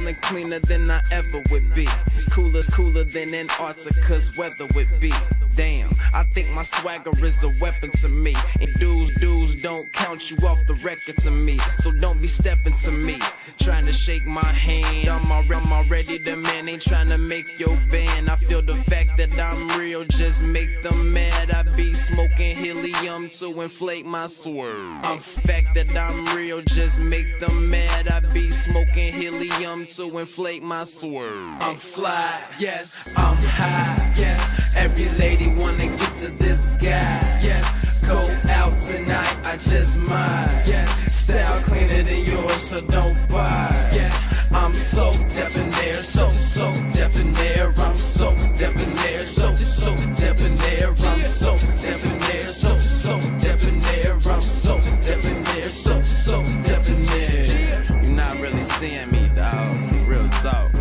feeling cleaner than I ever would be. It's cooler than Antarctica's weather would be. Damn, I think my swagger is a weapon to me. And dudes don't count you off the record to me. So don't be stepping to me, trying to shake my hand. I'm already the man, ain't trying to make your band. I feel the fact that I'm real just make them mad. I be smoking helium to inflate my swerve. I'm fact that I'm real just make them mad. I be smoking helium to inflate my swerve. I'm fly, yes, I'm high, yes. Every lady wanna get to this guy, yes. Go out tonight, I just might, yes. Style cleaner than yours, so don't buy, yes. I'm so debonair, so debonair. I'm so debonair, so debonair. I'm so debonair, so debonair. I'm so debonair, so debonair. You're not really seeing me, dog. Real talk.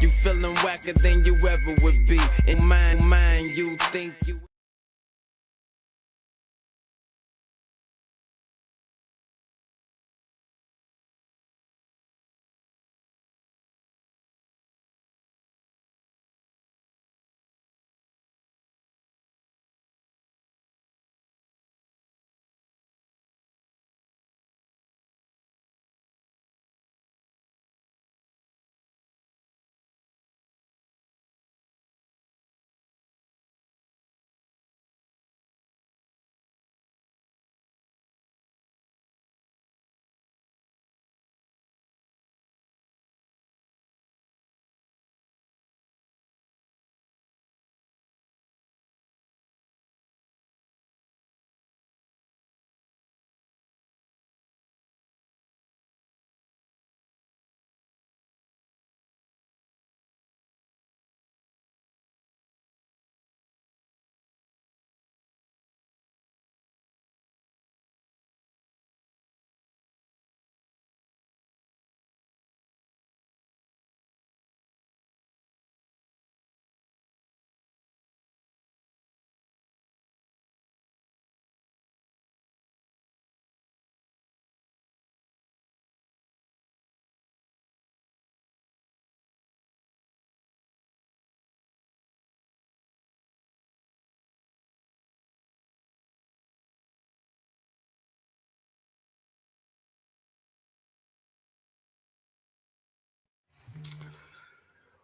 You feeling whacker than you ever would be. In mind, you think you.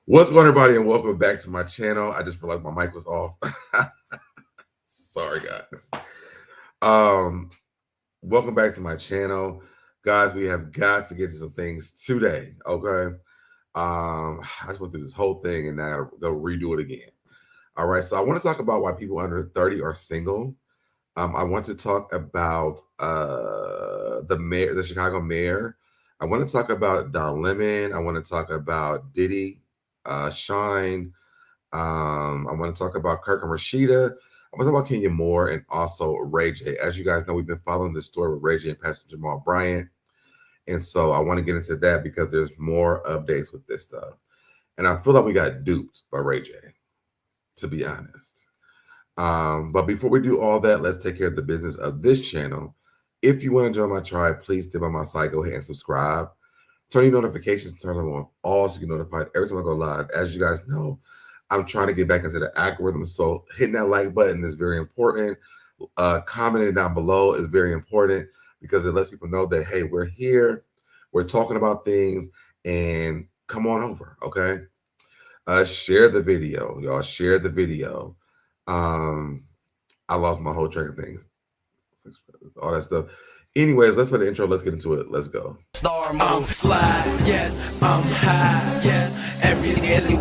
What's going on, everybody, and welcome back to my channel. I just realized my mic was off. Sorry, guys. Welcome back to my channel. Guys, we have got to get to some things today, okay? I just went through this whole thing, and now I gotta go redo it again. All right, so I want to talk about why people under 30 are single. I want to talk about the Chicago mayor. I want to talk about Don Lemon. I want to talk about Diddy, Shyne. I want to talk about Kirk and Rasheeda. I want to talk about Kenya Moore and also Ray J. As you guys know, we've been following this story with Ray J and Pastor Jamal Bryant. And so I want to get into that because there's more updates with this stuff. And I feel like we got duped by Ray J, to be honest. But before we do all that, let's take care of the business of this channel. If you want to join my tribe, please stay by my side. Go ahead and subscribe. Turn your notifications, turn them on all so you get notified every time I go live. As you guys know, I'm trying to get back into the algorithm. So hitting that like button is very important. Commenting down below is very important because it lets people know that, hey, we're here. We're talking about things and come on over, okay? Share the video, y'all. Share the video. I lost my whole track of things. All that stuff. Anyways, let's play the intro. Let's get into it. Let's go. I'm fly, yes, I'm high, yes. Every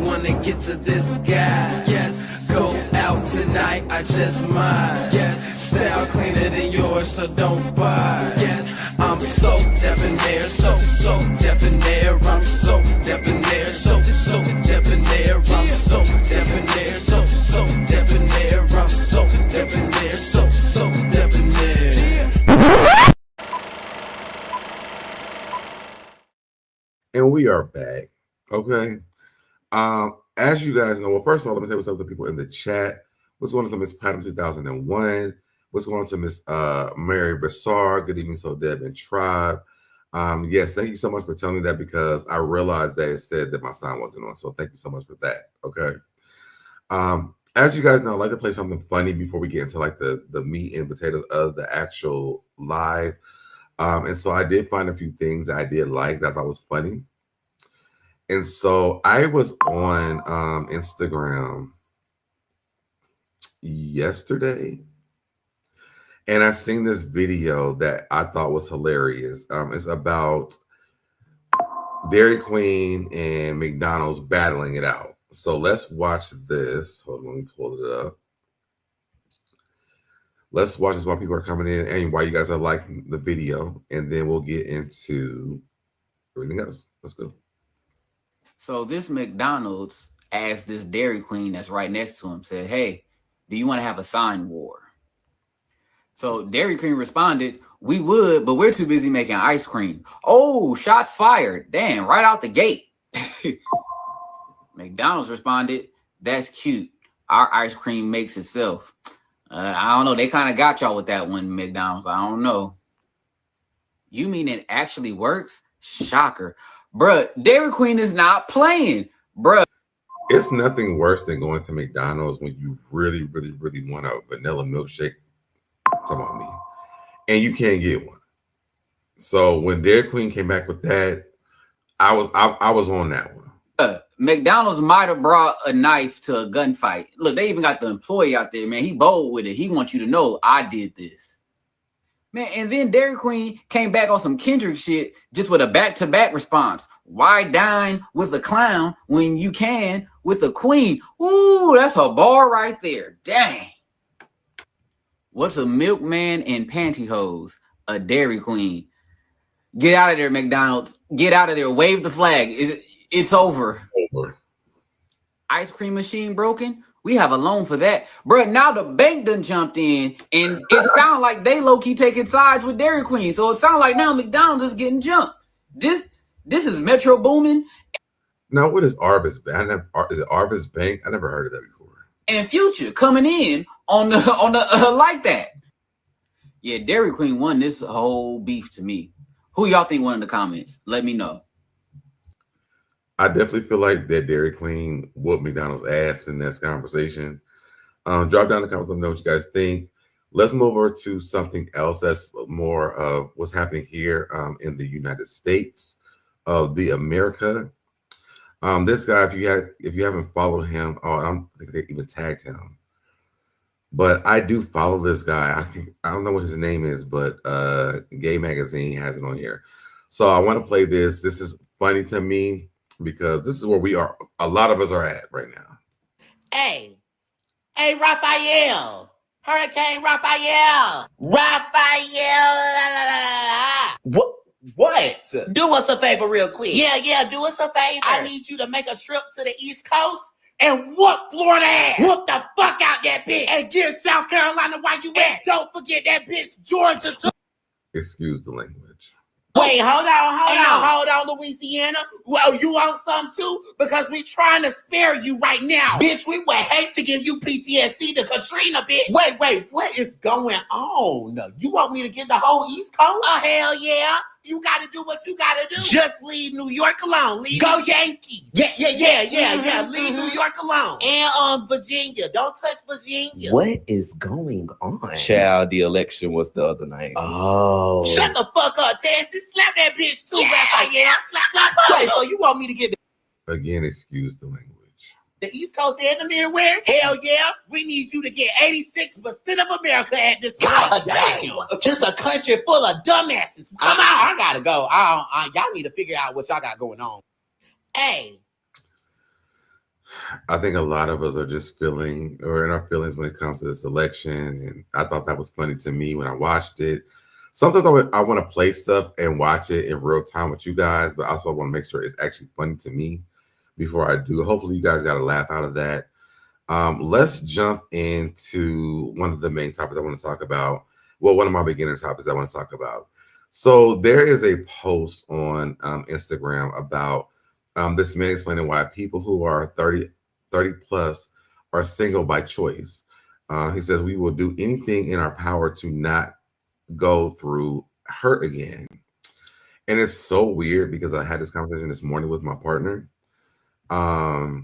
wanna get to this guy, yes. Go out tonight, I just might, yes. Style cleaner than yours, so don't buy, yes. I'm so debonair, so debonair. I'm so debonair, so debonair. I'm so debonair, so debonair. I'm so debonair, so debonair. And we are back, okay? As you guys know, well, first of all, let me say what's up to people in the chat. What's going on to Miss Platinum 2001? What's going on to Miss Mary Bassar? Good evening, SoDeb and Tribe. Yes, thank you so much for telling me that because I realized that it said that my sound wasn't on. So thank you so much for that. Okay. As you guys know, I like to play something funny before we get into like the meat and potatoes of the actual live. And so I did find a few things that I did like that I thought was funny. And so I was on Instagram yesterday and I seen this video that I thought was hilarious. It's about Dairy Queen and McDonald's battling it out. So let's watch this. Hold on, let me pull it up. Let's watch this while people are coming in and while you guys are liking the video, and then we'll get into everything else. Let's go. So this McDonald's asked this Dairy Queen that's right next to him, said, "Hey, do you want to have a sign war?" So Dairy Queen responded, "We would, but we're too busy making ice cream." Oh, shots fired. Damn, right out the gate. McDonald's responded, "That's cute. Our ice cream makes itself." I don't know. They kind of got y'all with that one, McDonald's. I don't know. You mean it actually works? Shocker. Bruh, Dairy Queen is not playing. Bruh. It's nothing worse than going to McDonald's when you really, really, really want a vanilla milkshake. Come on, me. And you can't get one. So when Dairy Queen came back with that, I was on that one. McDonald's might have brought a knife to a gunfight. Look, they even got the employee out there, man. He bold with it. He wants you to know I did this. Man, and then Dairy Queen came back on some Kendrick shit just with a back-to-back response. Why dine with a clown when you can with a queen? Ooh, that's a bar right there. Dang. What's a milkman in pantyhose? A Dairy Queen. Get out of there, McDonald's. Get out of there. Wave the flag. It's over. Ice cream machine broken? We have a loan for that. Bro, now the bank done jumped in, and it sounds like they low-key taking sides with Dairy Queen. So it sounds like now McDonald's is getting jumped. This is Metro booming. Now, what is Arvis Bank? Is it Arvis Bank? I never heard of that before. And Future coming in on the like that. Yeah, Dairy Queen won this whole beef to me. Who y'all think won in the comments? Let me know. I definitely feel like that Dairy Queen whooped McDonald's ass in this conversation. Drop down in the comments, let me know what you guys think. Let's move over to something else that's more of what's happening here in the United States of the America. This guy, if you haven't followed him, I don't think they even tagged him. But I do follow this guy. I don't know what his name is, but Gay Magazine has it on here. So I want to play this. This is funny to me because this is where we are. A lot of us are at right now. Hey, Raphael. Hurricane Raphael. Raphael. What? Do us a favor real quick. Yeah, do us a favor. I need you to make a trip to the East Coast and whoop Florida ass. Whoop the fuck out that bitch. And get South Carolina while you at. Don't forget that bitch Georgia too. Excuse the language. Wait, hold on, Louisiana. Well, you want some too? Because we trying to spare you right now. Bitch, we would hate to give you PTSD to Katrina, bitch. Wait, what is going on? You want me to get the whole East Coast? Oh, hell yeah. You gotta do what you gotta do. Just leave New York alone. Go Yankees. Yeah. Leave New York alone. And Virginia. Don't touch Virginia. What is going on? Child, the election was the other night. Oh. Shut the fuck up, Tessie. Slap that bitch too, Raphael. Slap. Wait, so you want me to get Again, excuse the language. the East Coast and the Midwest? Hell yeah. We need you to get 86% of America at this time. Damn. Just a country full of dumbasses. Come on. I gotta go. Y'all need to figure out what y'all got going on. Hey. I think a lot of us are just feeling or in our feelings when it comes to this election. And I thought that was funny to me when I watched it. Sometimes I want to play stuff and watch it in real time with you guys, but I also want to make sure it's actually funny to me before I do. Hopefully you guys got a laugh out of that. Let's jump into one of the main topics I want to talk about. Well, one of my beginner topics I want to talk about. So there is a post on Instagram about this man explaining why people who are 30 plus are single by choice. He says, we will do anything in our power to not go through hurt again. And it's so weird because I had this conversation this morning with my partner. I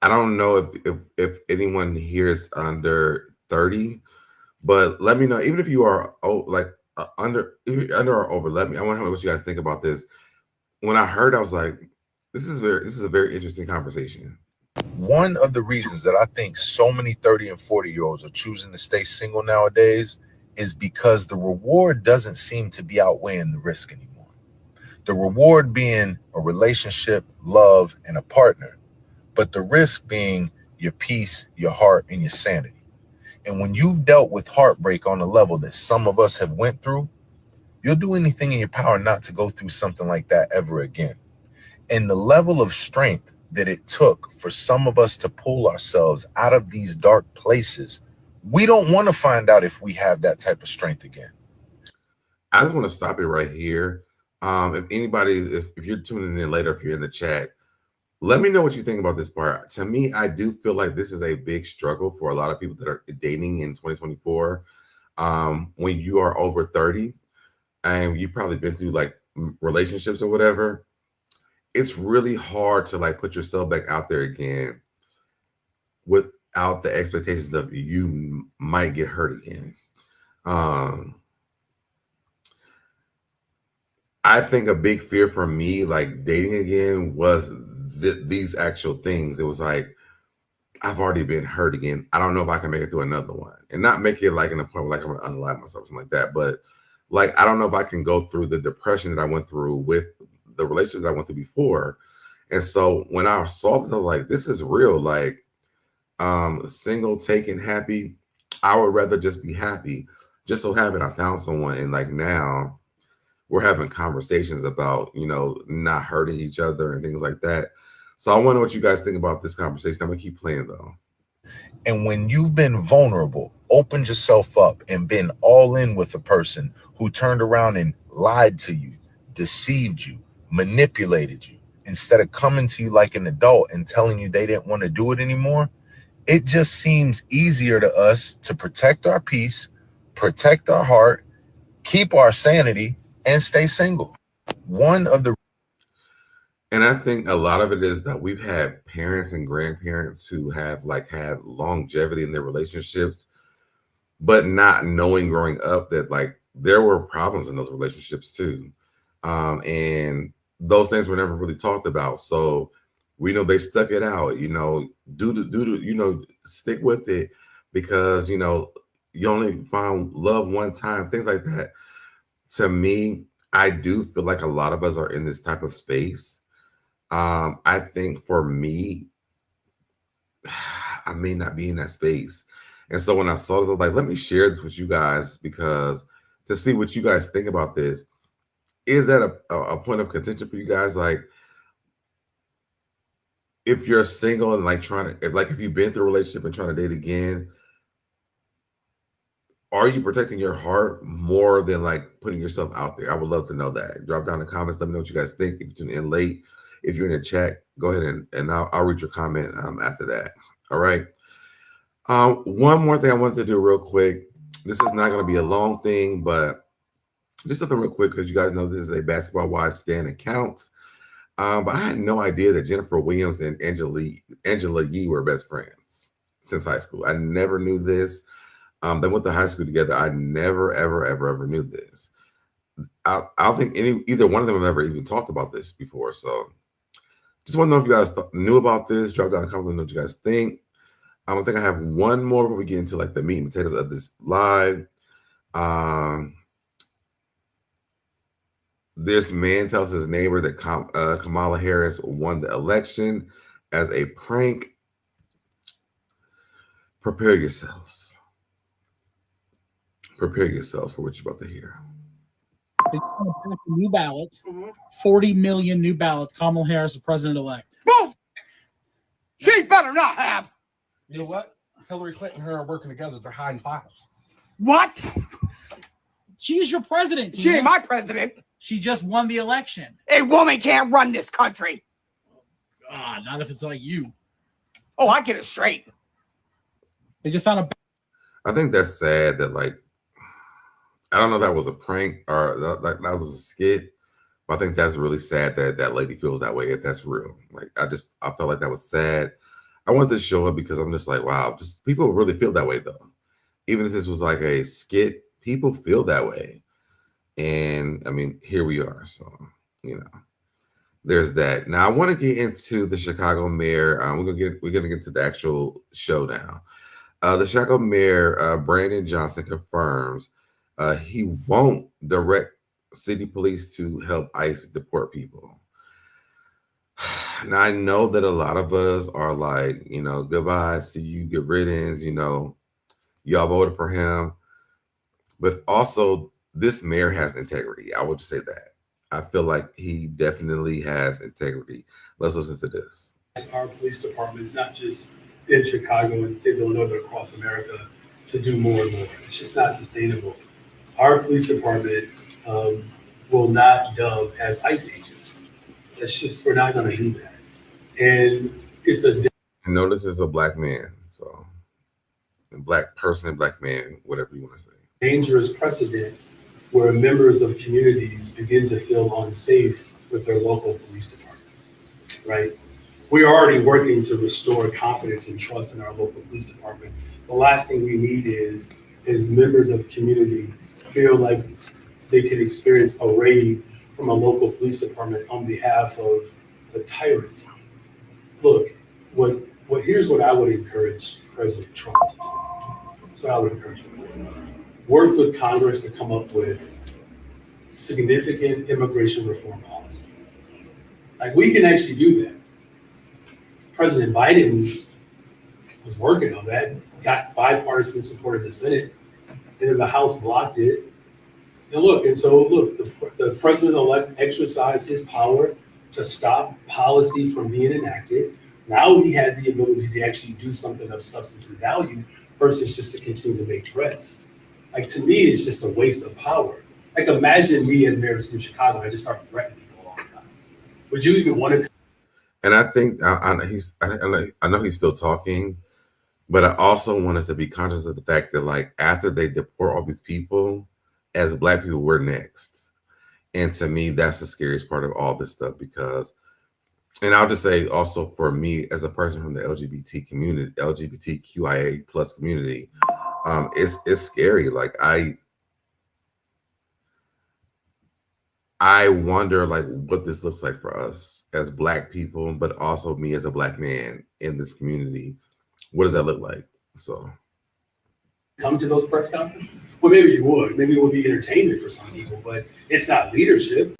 don't know if anyone here is under 30, but let me know. Even if you are under or over, let me. I want to know what you guys think about this. When I heard, I was like, this is a very interesting conversation. One of the reasons that I think so many 30 and 40-year-olds are choosing to stay single nowadays is because the reward doesn't seem to be outweighing the risk anymore. The reward being a relationship, love, and a partner, but the risk being your peace, your heart, and your sanity. And when you've dealt with heartbreak on a level that some of us have went through, you'll do anything in your power not to go through something like that ever again. And the level of strength that it took for some of us to pull ourselves out of these dark places, we don't want to find out if we have that type of strength again. I just want to stop it right here. If anybody, if you're tuning in later, if you're in the chat, let me know what you think about this part. To me, I do feel like this is a big struggle for a lot of people that are dating in 2024. When you are over 30 and you've probably been through like relationships or whatever, it's really hard to like put yourself back out there again without the expectations of you might get hurt again. I think a big fear for me, like dating again, was these actual things. It was like, I've already been hurt again. I don't know if I can make it through another one, and not make it like an appointment, like I'm gonna unalive myself, or something like that. But like, I don't know if I can go through the depression that I went through with the relationship that I went through before. And so when I saw this, I was like, this is real. Like, single, taken, happy. I would rather just be happy. Just so happen I found someone, and like now we're having conversations about, you know, not hurting each other and things like that. So I wonder what you guys think about this conversation. I'm gonna keep playing though. And when you've been vulnerable, opened yourself up, and been all in with a person who turned around and lied to you, deceived you, manipulated you, instead of coming to you like an adult and telling you they didn't want to do it anymore, it just seems easier to us to protect our peace, protect our heart, keep our sanity, and stay single. And I think a lot of it is that we've had parents and grandparents who have like had longevity in their relationships, but not knowing growing up that like there were problems in those relationships too. And those things were never really talked about. So we know they stuck it out, you know, stick with it, because, you know, you only find love one time, things like that. To me, I do feel like a lot of us are in this type of space. I think for me, I may not be in that space. And so when I saw this, I was like, let me share this with you guys, because to see what you guys think about this. Is that a point of contention for you guys? Like, if you're single and like if you've been through a relationship and trying to date again, are you protecting your heart more than like putting yourself out there? I would love to know that. Drop down in the comments. Let me know what you guys think. If you're in late, if you're in the chat, go ahead and I'll read your comment after that. All right. One more thing I wanted to do real quick. This is not going to be a long thing, but just something real quick, because you guys know this is a Basketball Wives Stand accounts. But I had no idea that Jennifer Williams and Angela Yee were best friends since high school. I never knew this. They went to high school together. I never, ever knew this. I don't think either one of them have ever even talked about this before. So just want to know if you guys knew about this. Drop down in the comments and know what you guys think. I think I have one more before we get into like the meat and potatoes of this live. This man tells his neighbor that Kamala Harris won the election as a prank. Prepare yourselves. Prepare yourselves for what you're about to hear. New ballots, 40 million new ballots. Kamala Harris is president-elect. She better not have. You know what? Hillary Clinton and her are working together. They're hiding files. What? She's your president. She ain't my president. She just won the election. A woman can't run this country. Not if it's like you. Oh, I get it straight. They just found a. I think that's sad that, like, I don't know if that was a prank or that was a skit, But I think that's really sad that that lady feels that way, if that's real. Like, I felt like that was sad. I wanted to show it because I'm just like, wow, just people really feel that way though. Even if this was like a skit, people feel that way. And I mean, here we are. So, you know, there's that. Now I want to get into the Chicago mayor. We're gonna get to the actual show now. The Chicago mayor, Brandon Johnson, confirms he won't direct city police to help ICE deport people. Now I know that a lot of us are like, you know, goodbye, see you, good riddance, you know, y'all voted for him. But also, this mayor has integrity. I would just say that. I feel like he definitely has integrity. Let's listen to this. Our police departments, not just in Chicago and the state of Illinois, but across America, to do more and more. It's just not sustainable. Our police department will not dub as ICE agents. That's just, we're not going to do that. And it's a. Notice it's a black man, so a black person, black man, whatever you want to say. Dangerous precedent where members of communities begin to feel unsafe with their local police department, right? We're already working to restore confidence and trust in our local police department. The last thing we need is members of community feel like they can experience a raid from a local police department on behalf of the tyrant. Look, here's what I would encourage President Trump to do. That's what I would encourage him to do. Work with Congress to come up with significant immigration reform policy. Like, we can actually do that. President Biden was working on that, got bipartisan support in the Senate, and then the House blocked it. And look, the president-elect exercised his power to stop policy from being enacted. Now he has the ability to actually do something of substance and value versus just to continue to make threats. Like, to me, it's just a waste of power. Like, imagine me as mayor of the city of Chicago, I just start threatening people all the time. Would you even want to? And I think I know he's still talking, but I also want us to be conscious of the fact that, like, after they deport all these people, as black people, we're next. And to me, that's the scariest part of all this stuff, because, and I'll just say also for me as a person from the LGBT community, LGBTQIA plus community, it's scary. Like, I wonder, like, what this looks like for us as black people, but also me as a black man in this community. What does that look like? So, come to those press conferences? Well, maybe you would. Maybe it would be entertainment for some people, but it's not leadership.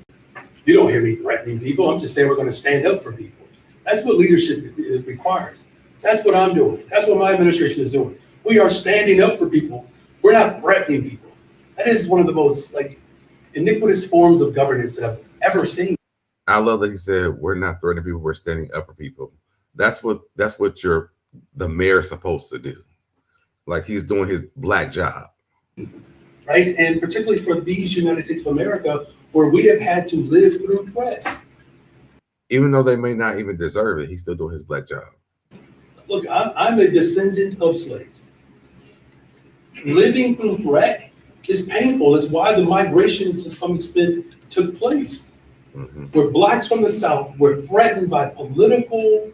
You don't hear me threatening people. I'm just saying we're going to stand up for people. That's what leadership requires. That's what I'm doing. That's what my administration is doing. We are standing up for people. We're not threatening people. That is one of the most, like, iniquitous forms of governance that I've ever seen. I love that he said we're not threatening people, we're standing up for people. That's what the mayor's supposed to do. Like, he's doing his black job. Right? And particularly for these United States of America, where we have had to live through threats. Even though they may not even deserve it, he's still doing his black job. Look, I'm a descendant of slaves. Living through threat is painful. It's why the migration to some extent took place. Mm-hmm. Where blacks from the South were threatened by political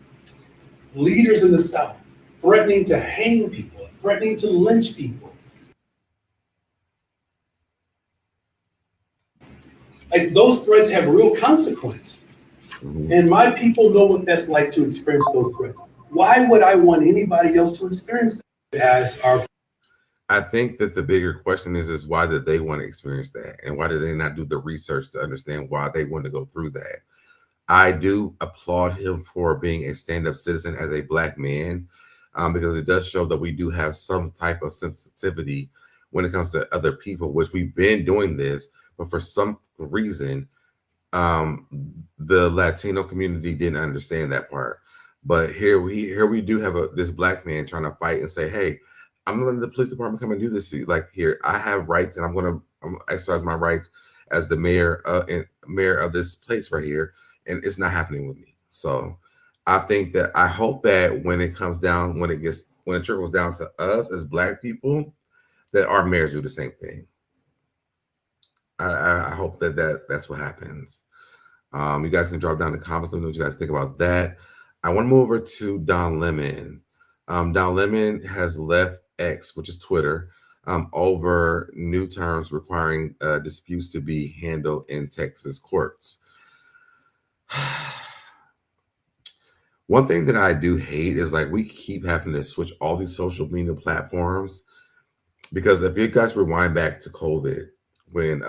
leaders in the South, threatening to hang people, threatening to lynch people. Like, those threats have real consequence. Mm-hmm. And my people know what that's like to experience those threats. Why would I want anybody else to experience that as our? I think that the bigger question is why did they want to experience that? And why did they not do the research to understand why they want to go through that? I do applaud him for being a stand-up citizen as a black man, because it does show that we do have some type of sensitivity when it comes to other people, which we've been doing this, but for some reason, the Latino community didn't understand that part. But here we do have this black man trying to fight and say, hey, I'm gonna let the police department come and do this to you. Like, here, I have rights, and I'm gonna exercise my rights as the mayor of this place right here, and it's not happening with me. So I hope that when it comes down, when it trickles down to us as black people, that our mayors do the same thing. I hope that's what happens. You guys can drop down in the comments. Let me know what you guys think about that. I want to move over to Don Lemon. Don Lemon has left X, which is Twitter, over new terms requiring disputes to be handled in Texas courts. One thing that I do hate is like we keep having to switch all these social media platforms, because if you guys rewind back to COVID, when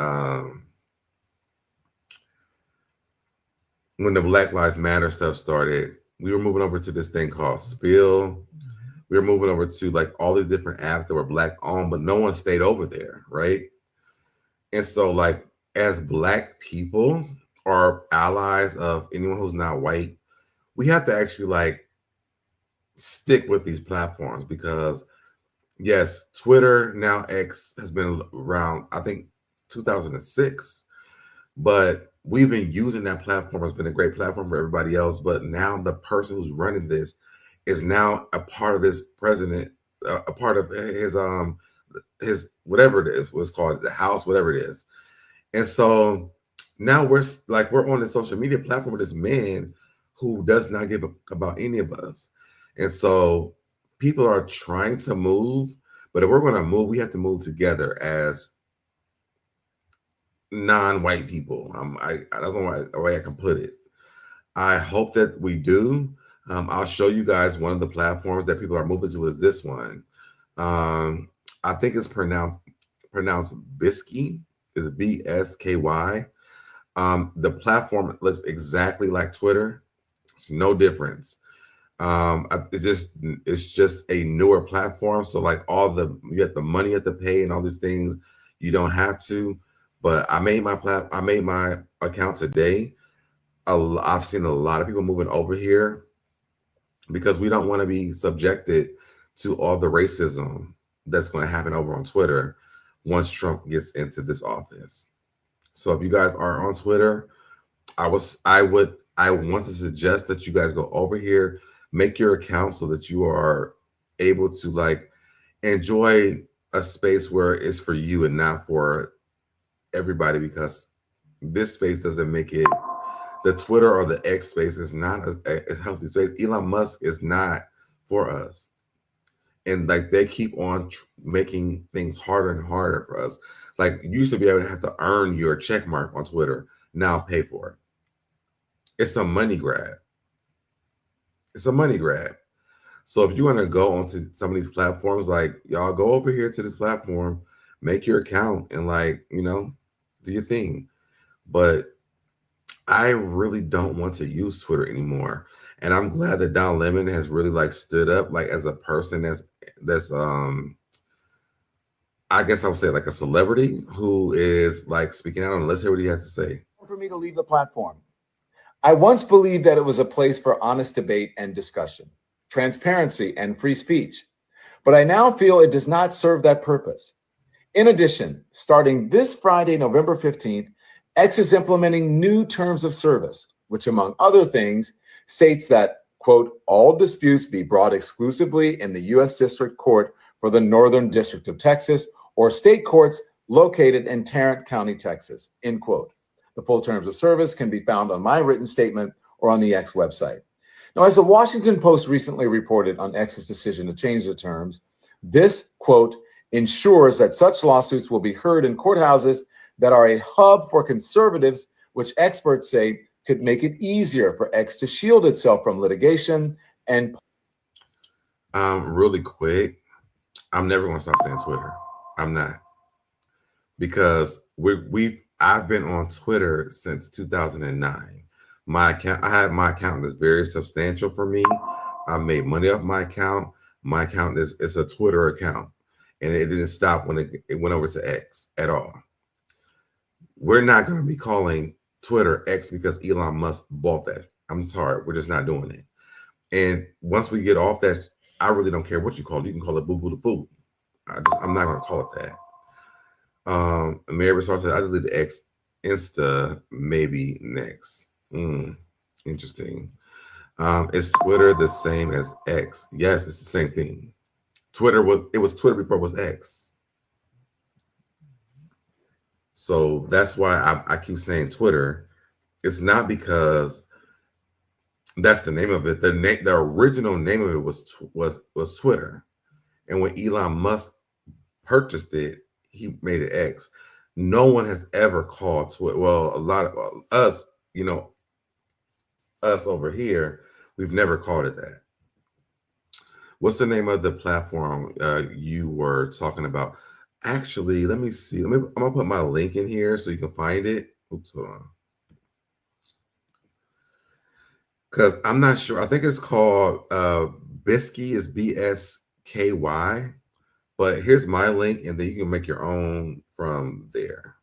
the Black Lives Matter stuff started, we were moving over to this thing called Spill. We were moving over to like all these different apps that were Black owned, but no one stayed over there, right? And so like as Black people or allies of anyone who's not white, we have to actually like stick with these platforms, because yes, Twitter, now X, has been around, I think 2006, but we've been using that platform. It's been a great platform for everybody else, but now the person who's running this is now a part of this president, a part of his whatever it is, what's called the house, whatever it is. And so now we're on the social media platform with this man who does not give a about any of us. And so people are trying to move, but if we're going to move, we have to move together as non-white people. That's the way I can put it. I hope that we do. I'll show you guys one of the platforms that people are moving to is this one. I think it's pronounced Bisky. It's BSKY. The platform looks exactly like Twitter. It's no difference. It's just a newer platform. So like you get the money you have to pay and all these things, you don't have to. But I made my account today. I've seen a lot of people moving over here because we don't want to be subjected to all the racism that's going to happen over on Twitter once Trump gets into this office. So if you guys are on Twitter, I want to suggest that you guys go over here, make your account so that you are able to like enjoy a space where it's for you and not for everybody, because this space doesn't make it. The Twitter or the X space is not a healthy space. Elon Musk is not for us. And like they keep on making things harder and harder for us. Like you used to be able to have to earn your check mark on Twitter. Now pay for it. It's a money grab. It's a money grab. So if you want to go onto some of these platforms, like y'all go over here to this platform, make your account and like, do your thing. But I really don't want to use Twitter anymore. And I'm glad that Don Lemon has really like stood up like as a person that's I guess I would say like a celebrity who is like speaking out on it. Let's hear what he has to say. For me to leave the platform. I once believed that it was a place for honest debate and discussion, transparency and free speech, but I now feel it does not serve that purpose. In addition, starting this Friday, November 15th, X is implementing new terms of service, which among other things states that, quote, all disputes be brought exclusively in the U.S. District Court for the Northern District of Texas or state courts located in Tarrant County, Texas, end quote. The full terms of service can be found on my written statement or on the X website. Now, as the Washington Post recently reported on X's decision to change the terms, this, quote, ensures that such lawsuits will be heard in courthouses that are a hub for conservatives, which experts say could make it easier for X to shield itself from litigation and. Really quick, I'm never going to stop saying Twitter. I'm not, because I've been on Twitter since 2009. My account, I have my account that's very substantial for me. I made money off my account. My account it's a Twitter account, and it didn't stop when it went over to X at all. We're not going to be calling Twitter X because Elon Musk bought that. I'm sorry, we're just not doing it. And once we get off that, I really don't care what you call it. You can call it boo boo the food. I'm not going to call it that. Mary Bissar said, I deleted the X, Insta, maybe next. Interesting. Is Twitter the same as X? Yes, it's the same thing. Twitter was Twitter before it was X. So that's why I keep saying Twitter. It's not because that's the name of it. The original name of it was Twitter, and when Elon Musk purchased it, he made it X. No one has ever called Twitter. Well, a lot of us, us over here, we've never called it that. What's the name of the platform you were talking about? Actually, let me see. I'm gonna put my link in here so you can find it. Oops, hold on. Because I'm not sure. I think it's called Bisky, is BSKY. But here's my link, and then you can make your own from there.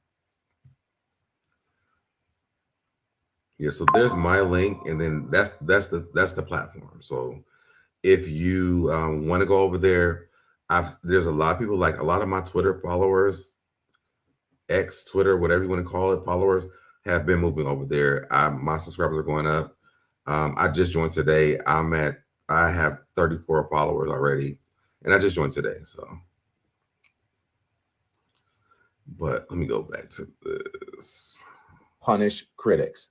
Yeah, so there's my link, and then that's the platform. So if you want to go over there, there's a lot of people, like a lot of my Twitter followers, X, Twitter, whatever you want to call it, followers have been moving over there. My subscribers are going up. I just joined today. I have 34 followers already, and I just joined today. So, but let me go back to this. Punish critics.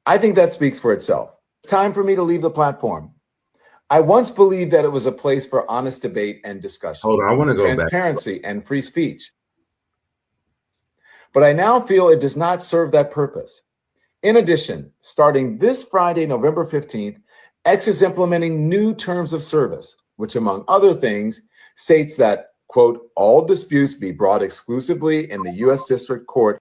I think that speaks for itself. It's time for me to leave the platform. I once believed that it was a place for honest debate and discussion. Hold on, I want to go back. Transparency and free speech. But I now feel it does not serve that purpose. In addition, starting this Friday, November 15th, X is implementing new terms of service, which, among other things, states that, quote, all disputes be brought exclusively in the U.S. District Court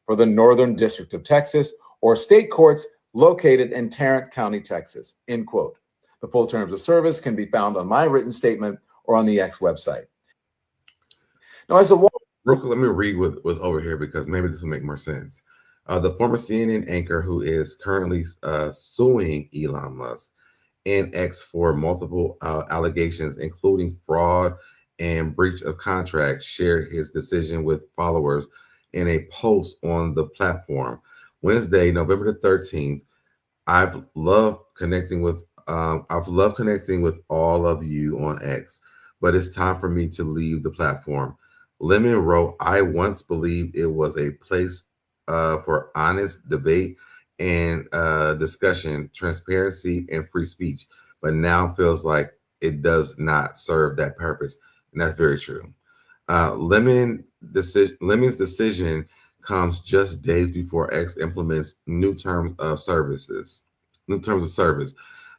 for the Northern District of Texas or state courts located in Tarrant County, Texas, end quote. The full terms of service can be found on my written statement or on the X website. Now, as a real quick, let me read what was over here because maybe this will make more sense. The former CNN anchor who is currently suing Elon Musk and X for multiple allegations, including fraud and breach of contract, shared his decision with followers in a post on the platform. Wednesday, November the 13th, I've loved connecting with all of you on X, but it's time for me to leave the platform. Lemon wrote, I once believed it was a place for honest debate and discussion, transparency, and free speech, but now feels like it does not serve that purpose. And that's very true. Lemon's decision comes just days before X implements new terms of service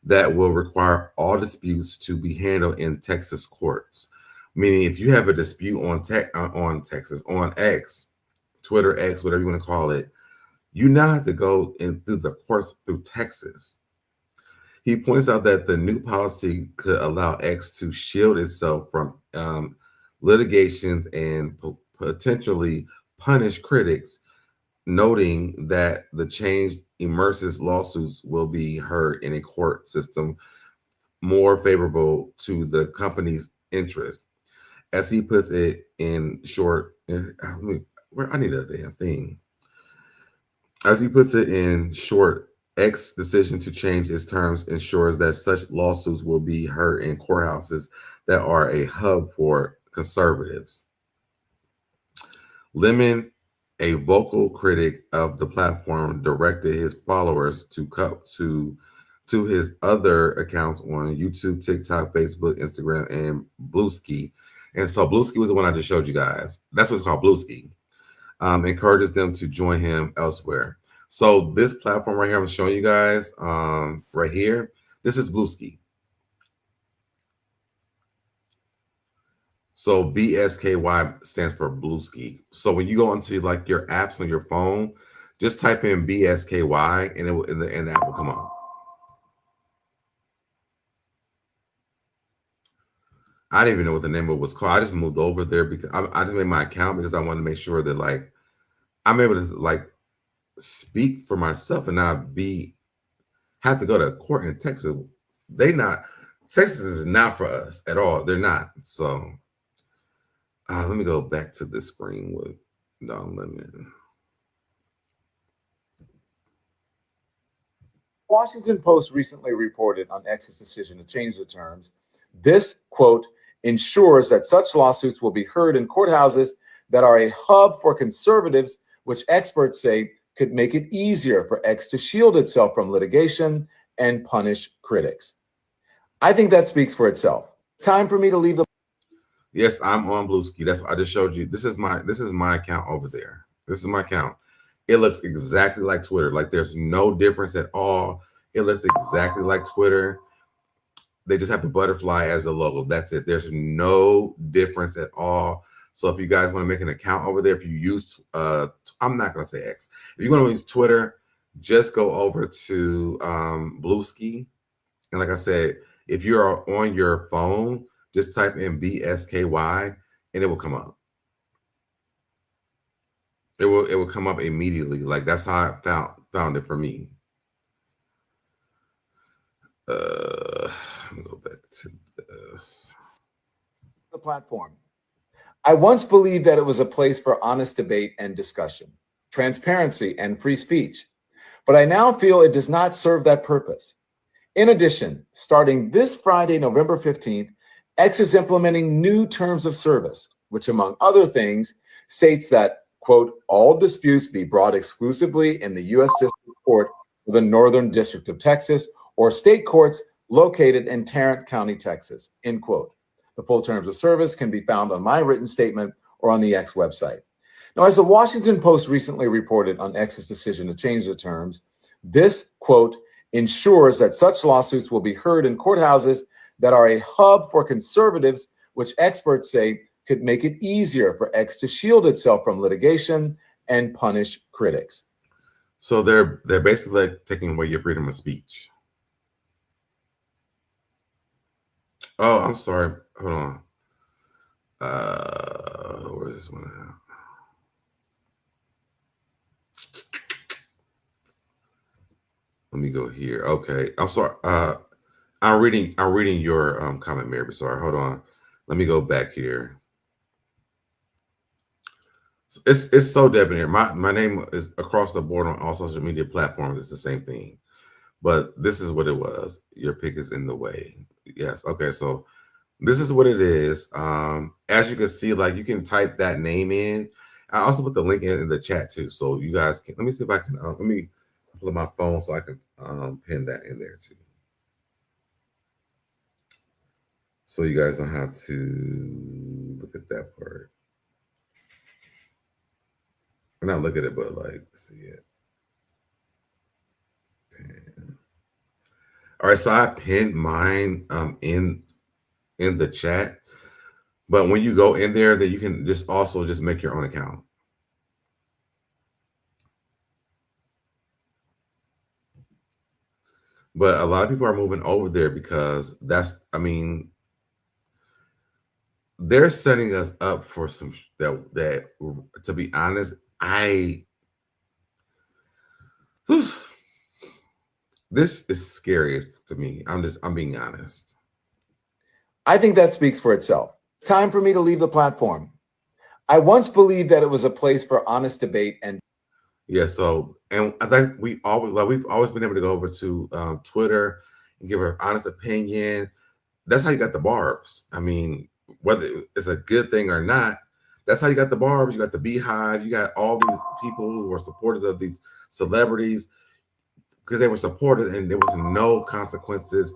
that will require all disputes to be handled in Texas courts. Meaning, if you have a dispute on X, Twitter X, whatever you want to call it, you now have to go in through the courts through Texas. He points out that the new policy could allow X to shield itself from litigations and potentially punish critics, noting that the change immerses lawsuits will be heard in a court system more favorable to the company's interest. As he puts it in short, I need a damn thing. As he puts it in short, X's decision to change its terms ensures that such lawsuits will be heard in courthouses that are a hub for conservatives. Lemon, a vocal critic of the platform, directed his followers to his other accounts on YouTube, TikTok, Facebook, Instagram, and Bluesky. And so Bluesky was the one I just showed you guys. That's what's called Bluesky. Encourages them to join him elsewhere. So this platform right here, I'm showing you guys right here. This is Bluesky. So BSKY stands for Bluesky. So when you go into like your apps on your phone, just type in BSKY and the app will come on. I didn't even know what the name of it was called. I just moved over there because I just made my account because I wanted to make sure that like I'm able to like speak for myself and not have to go to court in Texas. Texas is not for us at all. They're not. So let me go back to the screen with Don Lemon. Washington Post recently reported on X's decision to change the terms. This, quote, ensures that such lawsuits will be heard in courthouses that are a hub for conservatives, which experts say could make it easier for X to shield itself from litigation and punish critics. I think that speaks for itself. It's time for me to leave the. Yes, I'm on Bluesky. That's what I just showed you. This is my account over there. This is my account. It looks exactly like Twitter. Like there's no difference at all. It looks exactly like Twitter. They just have the butterfly as a logo. That's it. There's no difference at all. So if you guys want to make an account over there, if you use, I'm not going to say X. If you want to use Twitter, just go over to Bluesky. And like I said, if you're on your phone, just type in BSKY and it will come up. It will come up immediately. Like that's how I found it for me. Let me go back to this. The platform. I once believed that it was a place for honest debate and discussion, transparency and free speech, but I now feel it does not serve that purpose. In addition, starting this Friday, November 15th, X is implementing new terms of service, which among other things states that, quote, all disputes be brought exclusively in the U.S. District Court for the Northern District of Texas or state courts located in Tarrant County, Texas, end quote. The full terms of service can be found on my written statement or on the X website. Now, as the Washington Post recently reported on X's decision to change the terms, this, quote, ensures that such lawsuits will be heard in courthouses that are a hub for conservatives, which experts say could make it easier for X to shield itself from litigation and punish critics. So they're basically like taking away your freedom of speech. Oh, I'm sorry. Hold on. Where's this one at? Let me go here. Okay. I'm sorry. I'm reading your comment, Mary. Sorry. Hold on. Let me go back here. It's SoDebNair. My name is across the board on all social media platforms. It's the same thing. But this is what it was. Your pick is in the way. Yes. Okay. So this is what it is. As you can see, like you can type that name in. I also put the link in the chat too. So you guys can, let me see if I can, let me pull up my phone so I can pin that in there too. So you guys don't have to look at that part. Or not look at it, but like see it. Pin. All right, so I pinned mine in the chat. But when you go in there, then you can just also just make your own account. But a lot of people are moving over there because that's, I mean, they're setting us up for some that to be honest, this is scary to me. I'm being honest. I think that speaks for itself. It's time for me to leave the platform. I once believed that it was a place for honest debate and. Yeah. So, and I think we've always been able to go over to Twitter and give our honest opinion. That's how you got the barbs. I mean, whether it's a good thing or not, that's how you got the barbs. You got the beehive. You got all these people who were supporters of these celebrities because they were supporters and there was no consequences.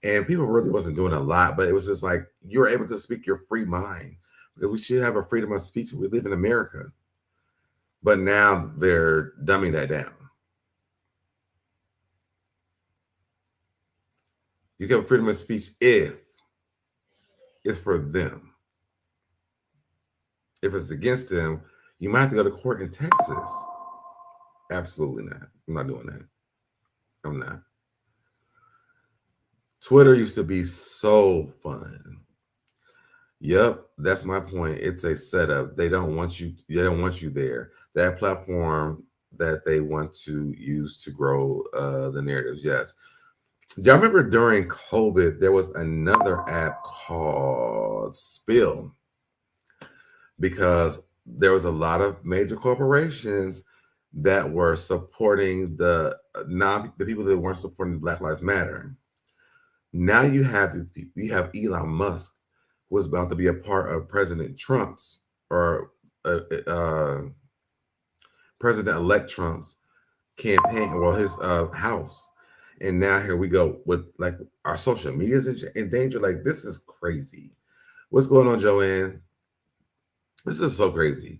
And people really wasn't doing a lot, but it was just like you're able to speak your free mind because we should have a freedom of speech. We live in America, but now they're dumbing that down. You get freedom of speech if it's for them. If it's against them, you might have to go to court in Texas. Absolutely not. I'm not doing that. I'm not. Twitter used to be so fun. Yep, that's my point. It's a setup. They don't want you. They don't want you there. That platform that they want to use to grow the narratives. Yes. Do y'all remember during COVID there was another app called Spill because there was a lot of major corporations that were supporting the people that weren't supporting Black Lives Matter. Now you have Elon Musk, who was about to be a part of President Trump's or President-elect Trump's campaign, well, his house. And now here we go with like our social media is in danger. Like, this is crazy. What's going on, Joanne? This is so crazy.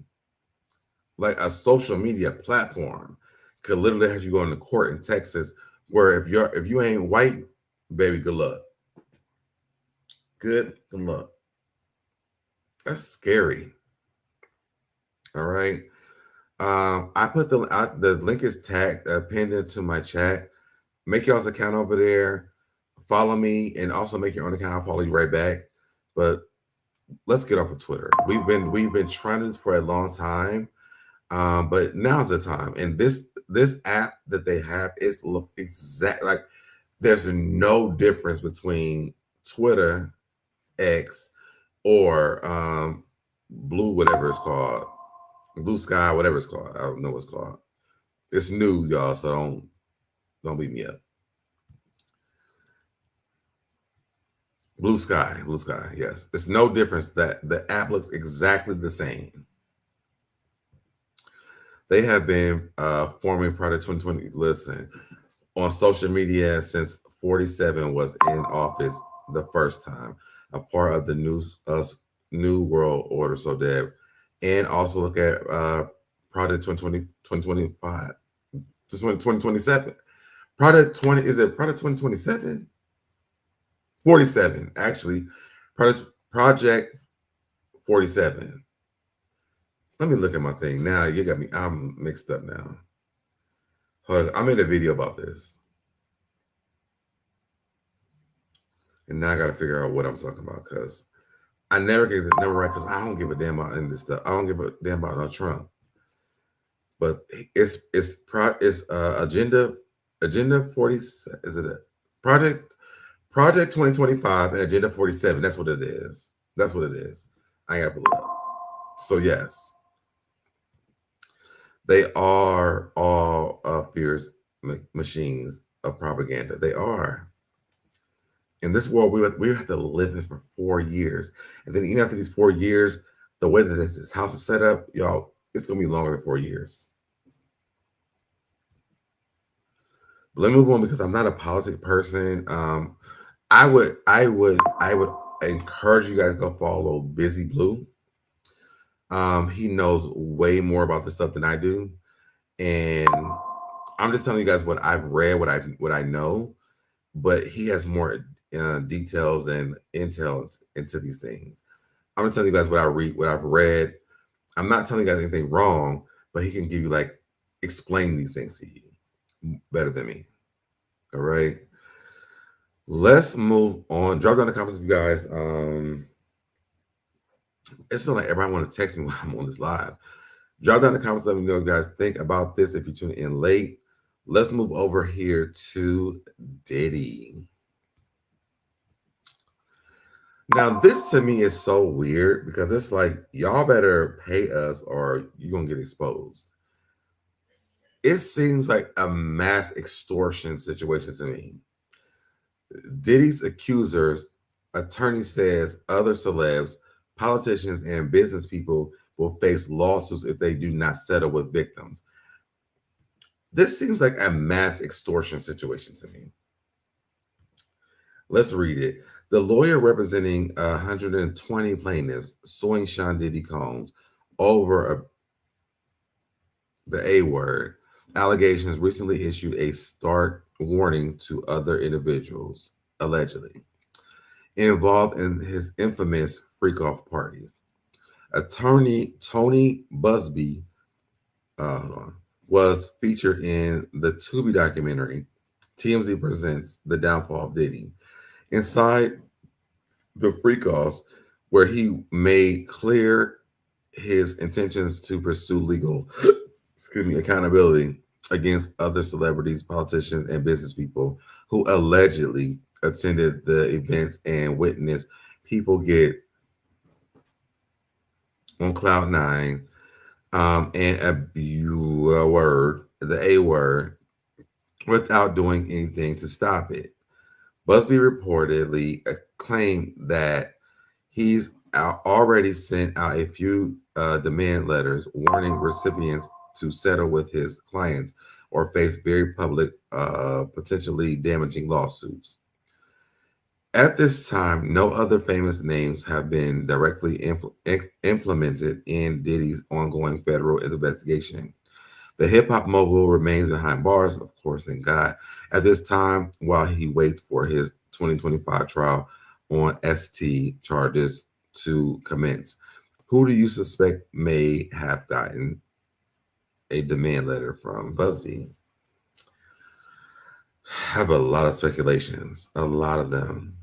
Like, a social media platform could literally have you go into court in Texas, where if you ain't white, baby, good luck. Good luck. That's scary. All right. I put the link is tagged pinned into my chat. Make y'all's account over there. Follow me, and also make your own account. I'll follow you right back. But let's get off of Twitter. We've been trying this for a long time, but now's the time. And this app that they have is look exact like there's no difference between Twitter, X, or Blue, whatever it's called, Blue Sky, whatever it's called. I don't know what it's called. It's new, y'all, so don't beat me up. Blue Sky, yes. It's no difference. That the app looks exactly the same. They have been forming prior to 2020. Listen, on social media since 47 was in office the first time, a part of the new world order, SoDeb, and also look at Project 2025, 2027. Project 20, is it Project 2027? 47, actually. Project 47. Let me look at my thing now. You got me. I'm mixed up now. Hold on. I made a video about this. And now I got to figure out what I'm talking about, because I never get the number right, because I don't give a damn about any of this stuff. I don't give a damn about no Trump. But it's agenda 40. Is it a Project 2025 and Agenda 47? That's what it is. That's what it is. I got to pull it up. So yes, they are all fierce machines of propaganda. They are. In this world, we have to live in this for 4 years. And then even after these 4 years, the way that this house is set up, y'all, it's going to be longer than 4 years. But let me move on, because I'm not a politic person. I would encourage you guys to go follow Busy Blue. He knows way more about this stuff than I do. And I'm just telling you guys what I've read, what I know, but he has more details and intel into these things. I'm gonna tell you guys what I read, what I've read. I'm not telling you guys anything wrong, but he can give you explain these things to you better than me. All right. Let's move on. Drop down the comments if you guys. It's not like everybody want to text me while I'm on this live. Drop down the comments. Let me know what you guys think about this if you tune in late. Let's move over here to Diddy. Now, this to me is so weird, because it's like, y'all better pay us or you're going to get exposed. It seems like a mass extortion situation to me. Diddy's accusers, attorney says other celebs, politicians, and business people will face lawsuits if they do not settle with victims. This seems like a mass extortion situation to me. Let's read it. The lawyer representing 120 plaintiffs suing Sean Diddy Combs over the A word allegations recently issued a stark warning to other individuals allegedly involved in his infamous freak-off parties. Attorney Tony Busby was featured in the Tubi documentary TMZ Presents The Downfall of Diddy. Inside the freak-offs, where he made clear his intentions to pursue legal accountability against other celebrities, politicians, and business people who allegedly attended the events and witnessed people get on cloud nine and the A word, without doing anything to stop it. Busby reportedly claimed that he's already sent out a few demand letters warning recipients to settle with his clients or face very public, potentially damaging lawsuits. At this time, no other famous names have been directly implemented in Diddy's ongoing federal investigation. The hip-hop mogul remains behind bars, of course, thank God, at this time while he waits for his 2025 trial on ST charges to commence. Who do you suspect may have gotten a demand letter from BuzzFeed? I have a lot of speculations, a lot of them.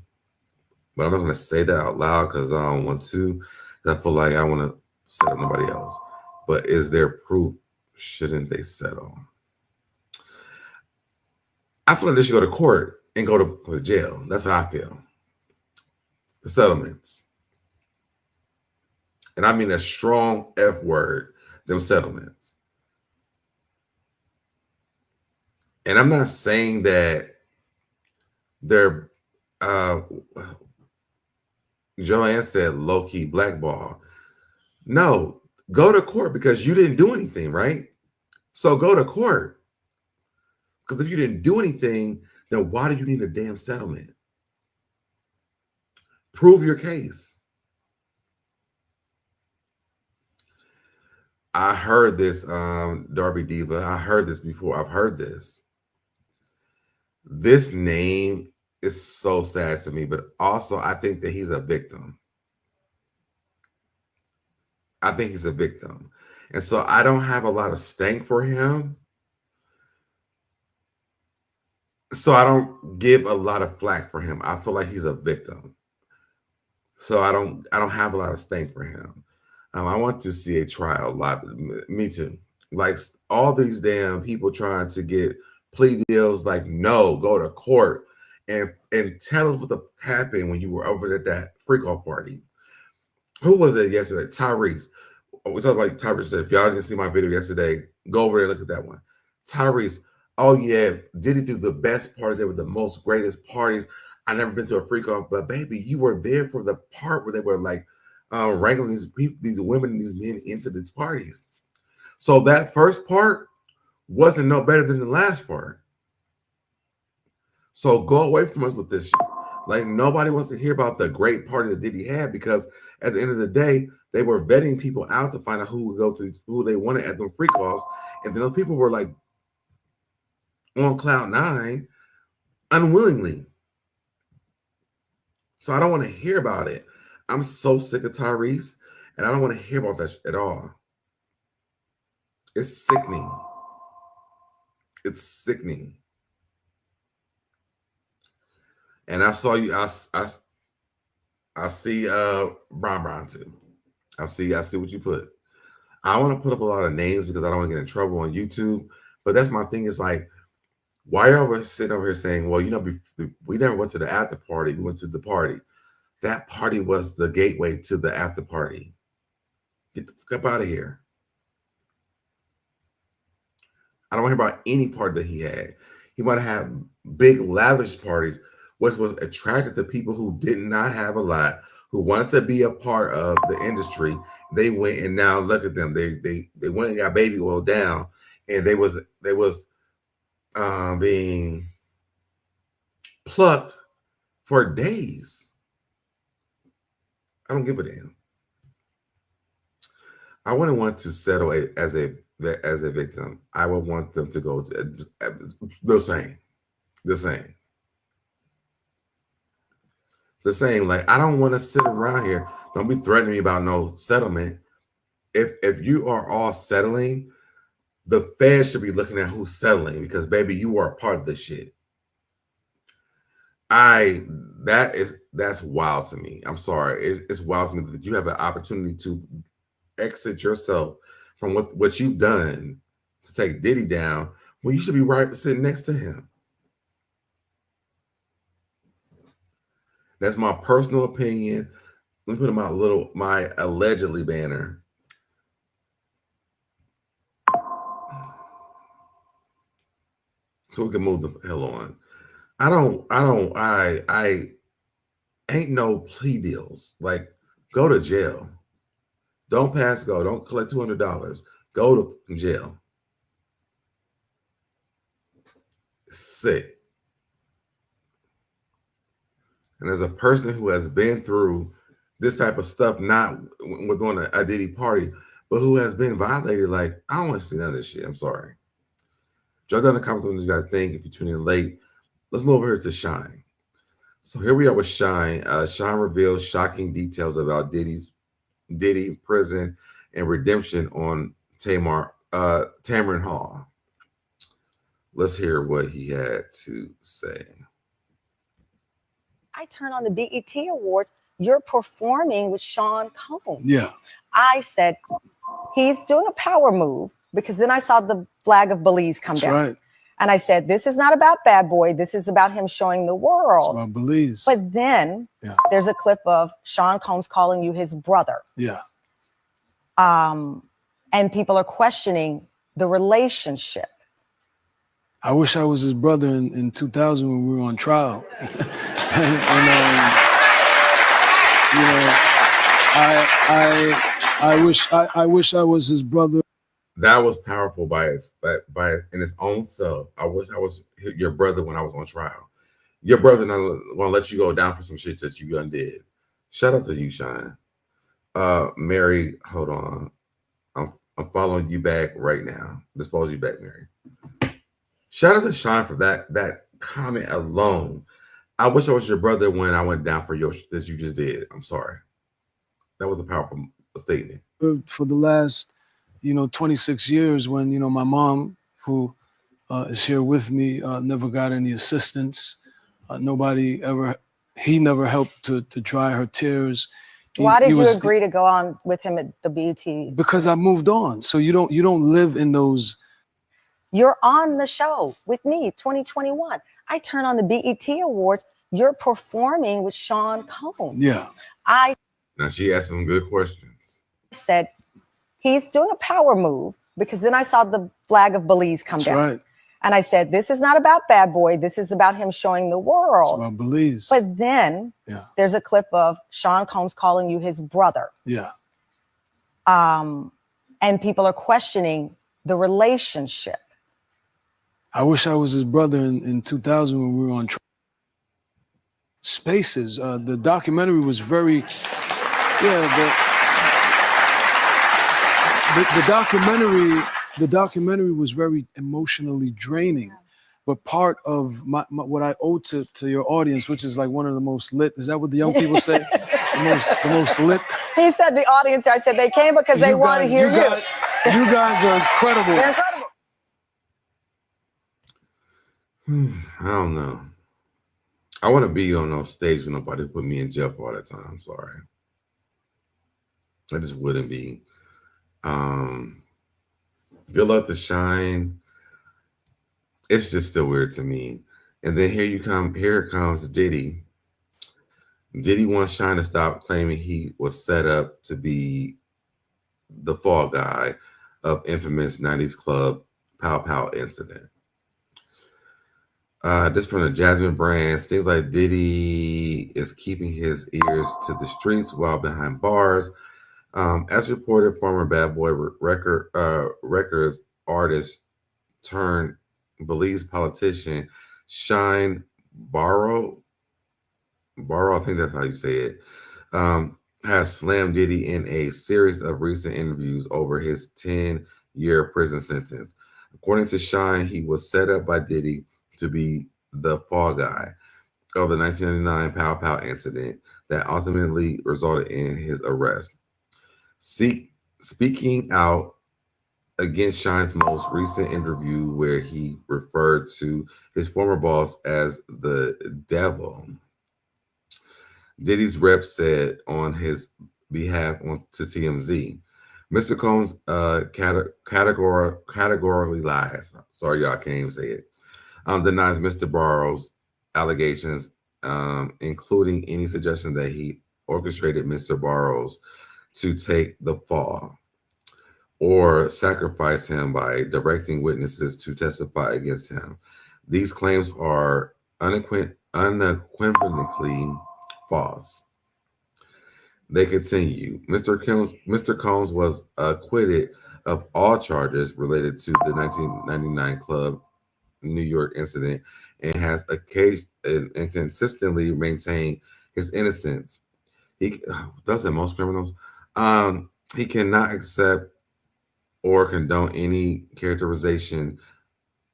But I'm not going to say that out loud because I don't want to. I feel like I want to settle nobody else. But is there proof? Shouldn't they settle? I feel like they should go to court and go to jail. That's how I feel. The settlements. And I mean a strong F word, them settlements. And I'm not saying that they're, Joanne said low-key blackball. No, go to court because you didn't do anything, right? So go to court. Because if you didn't do anything, then why do you need a damn settlement? Prove your case. I heard this, Darby Diva. I heard this before. I've heard this. This name is so sad to me, but also I think that he's a victim. I think he's a victim. And so I don't have a lot of stank for him. So I don't give a lot of flack for him. I feel like he's a victim. So I don't have a lot of stank for him. I want to see a trial live. Me too. Like all these damn people trying to get plea deals, like, no, go to court and tell us what happened when you were over at that freak off party. Who was it yesterday? Tyrese. We talked about Tyrese. If y'all didn't see my video yesterday, go over there and look at that one. Tyrese. Oh yeah, Diddy threw the best party. They were the most greatest parties. I never been to a freak off, but baby, you were there for the part where they were like wrangling these people, these women, and these men into these parties. So that first part wasn't no better than the last part. So go away from us with this shit. Like nobody wants to hear about the great party that Diddy had, because at the end of the day, they were vetting people out to find out who would go to who they wanted at them freak offs, and then those people were like on cloud nine unwillingly. So I don't want to hear about it. I'm so sick of Tyrese, and I don't want to hear about that at all. It's sickening. It's sickening. And I saw you. I see Brown too. I see what you put. I want to put up a lot of names because I don't want to get in trouble on YouTube. But that's my thing. Is like, why are we sitting over here saying, well, you know, we never went to the after party. We went to the party. That party was the gateway to the after party. Get the fuck up out of here. I don't want to hear about any party that he had. He might have had big, lavish parties, which was attracted to people who did not have a lot, who wanted to be a part of the industry. They went, and now look at them. They went and got baby oil down, and they was being plucked for days. I don't give a damn. I wouldn't want to settle as a victim. I would want them to go to the same. Like, I don't want to sit around here. Don't be threatening me about no settlement. If you are all settling, the feds should be looking at who's settling, because baby, you are a part of this shit. That's wild to me. I'm sorry. It's wild to me that you have an opportunity to exit yourself from what you've done to take Diddy down when you should be right sitting next to him. That's my personal opinion. Let me put my allegedly banner. So we can move the hell on. I ain't no plea deals. Like, go to jail. Don't pass go. Don't collect $200. Go to jail. sick. And as a person who has been through this type of stuff, not with on a Diddy party, but who has been violated, like, I don't want to see none of this shit. I'm sorry. Drop down the comments what you guys think. If you tune in late, let's move over here to Shyne. So here we are with Shyne. Shyne reveals shocking details about Diddy prison and redemption on Tamron Hall. Let's hear what he had to say. I turn on the BET Awards. You're performing with Sean Combs. Yeah. I said, he's doing a power move, because then I saw the flag of Belize come down. Right. And I said, this is not about Bad Boy. This is about him showing the world. It's about Belize. But then there's a clip of Sean Combs calling you his brother. Yeah. And people are questioning the relationship. I wish I was his brother in 2000 when we were on trial. I wish I was his brother. That was powerful by in its own self. I wish I was your brother when I was on trial. Your brother not gonna let you go down for some shit that you undid. Shout out to you, Shyne. Mary, hold on. I'm following you back right now. This follows you back, Mary. Shout out to Shyne for that comment alone. I wish I was your brother when I went down for that you just did. I'm sorry. That was a powerful statement. For the last, 26 years, when, my mom, who is here with me, never got any assistance. He never helped to dry her tears. Why did you agree to go on with him at the BET? Because I moved on. So you don't live in those. You're on the show with me, 2021. I turn on the BET Awards. You're performing with Sean Combs. Yeah. Now she asked some good questions. Said he's doing a power move, because then I saw the flag of Belize come down. Right. And I said, this is not about Bad Boy. This is about him showing the world. It's about Belize. But then there's a clip of Sean Combs calling you his brother. Yeah. And people are questioning the relationship. I wish I was his brother in 2000 when we were on Spaces. The documentary was very, the documentary was very emotionally draining. But part of my what I owe to your audience, which is like one of the most lit, is that what the young people say? the most lit. He said the audience. I said they came because they want to hear you. You guys are incredible. They're incredible. I don't know. I want to be on no stage with nobody put me in jail for all that time. I'm sorry. I just wouldn't be. Good luck to Shyne. It's just still weird to me. And then here comes Diddy. Diddy wants Shyne to stop claiming he was set up to be the fall guy of infamous 90s club Pow Pow incident. This from the Jasmine brand. Seems like Diddy is keeping his ears to the streets while behind bars. As reported, former Bad Boy Records artist turned Belize politician Shyne Barrow, I think that's how you say it, has slammed Diddy in a series of recent interviews over his 10-year prison sentence. According to Shyne, he was set up by Diddy to be the fall guy of the 1999 Pow Pow incident that ultimately resulted in his arrest. Speaking out against Shyne's most recent interview, where he referred to his former boss as the devil, Diddy's rep said on his behalf to TMZ, Mr. Combs categorically lies. Sorry, y'all, I can't even say it. Denies Mr. Barrow's allegations, including any suggestion that he orchestrated Mr. Barrows to take the fall or sacrifice him by directing witnesses to testify against him. These claims are unequivocally false. They continue. Mr. Combs was acquitted of all charges related to the 1999 club New York incident and has occasioned and consistently maintained his innocence. He doesn't most criminals. He cannot accept or condone any characterization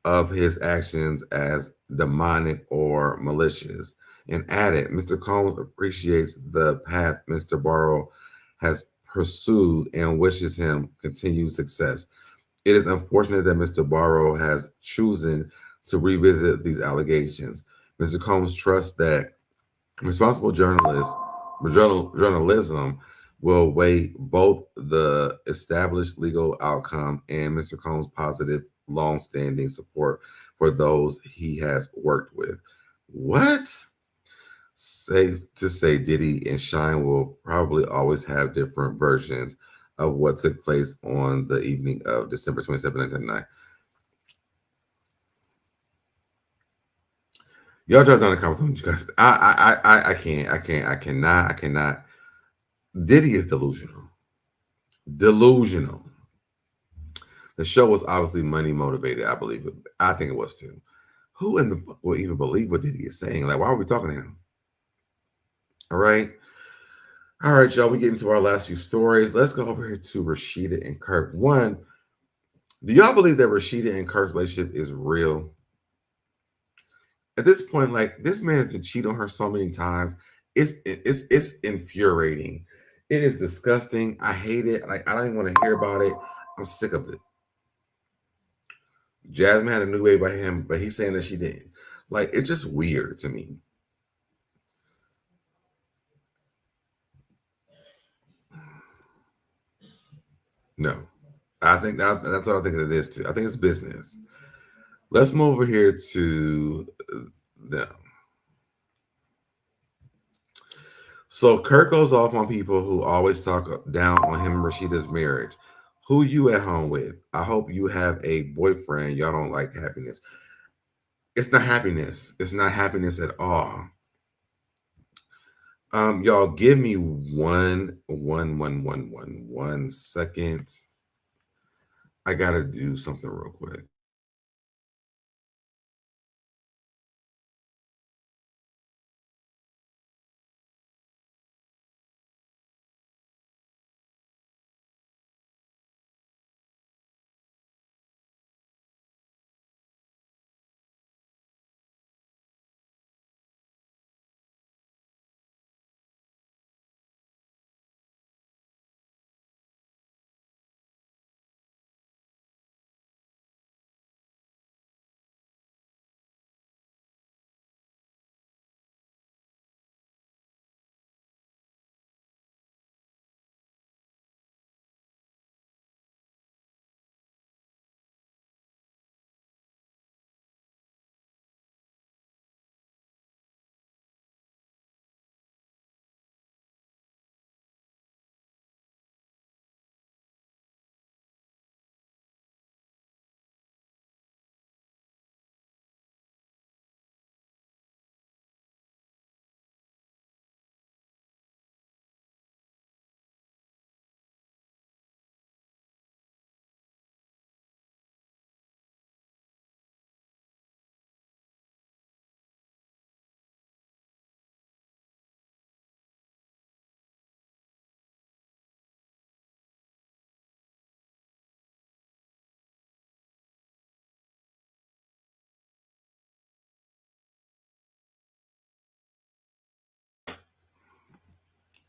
of his actions as demonic or malicious. And added, Mr. Combs appreciates the path Mr. Barrow has pursued and wishes him continued success. It is unfortunate that Mr. Barrow has chosen to revisit these allegations. Mr. Combs trusts that responsible journalism will weigh both the established legal outcome and Mr. Combs' positive, long-standing support for those he has worked with. What? Safe to say, Diddy and Shyne will probably always have different versions of what took place on the evening of December 27, 1999. Y'all drop down the comments, you guys. I cannot. Diddy is delusional. Delusional. The show was obviously money motivated, I believe. I think it was too. Who in the book will even believe what Diddy is saying? Like, why are we talking to him? All right, y'all. We get into our last few stories. Let's go over here to Rasheeda and Kirk. One, do y'all believe that Rasheeda and Kirk's relationship is real? At this point, like, this man has to cheat on her so many times. It's infuriating. It is disgusting. I hate it. Like, I don't even want to hear about it. I'm sick of it. Jasmine had a new baby by him, but he's saying that she didn't. Like, it's just weird to me. No, I think that's what I think it is too. I think it's business. Let's move over here to them. So Kirk goes off on people who always talk down on him and Rasheeda's marriage. Who you at home with? I hope you have a boyfriend. Y'all don't like happiness. It's not happiness. It's not happiness at all. Y'all give me one second. I gotta do something real quick.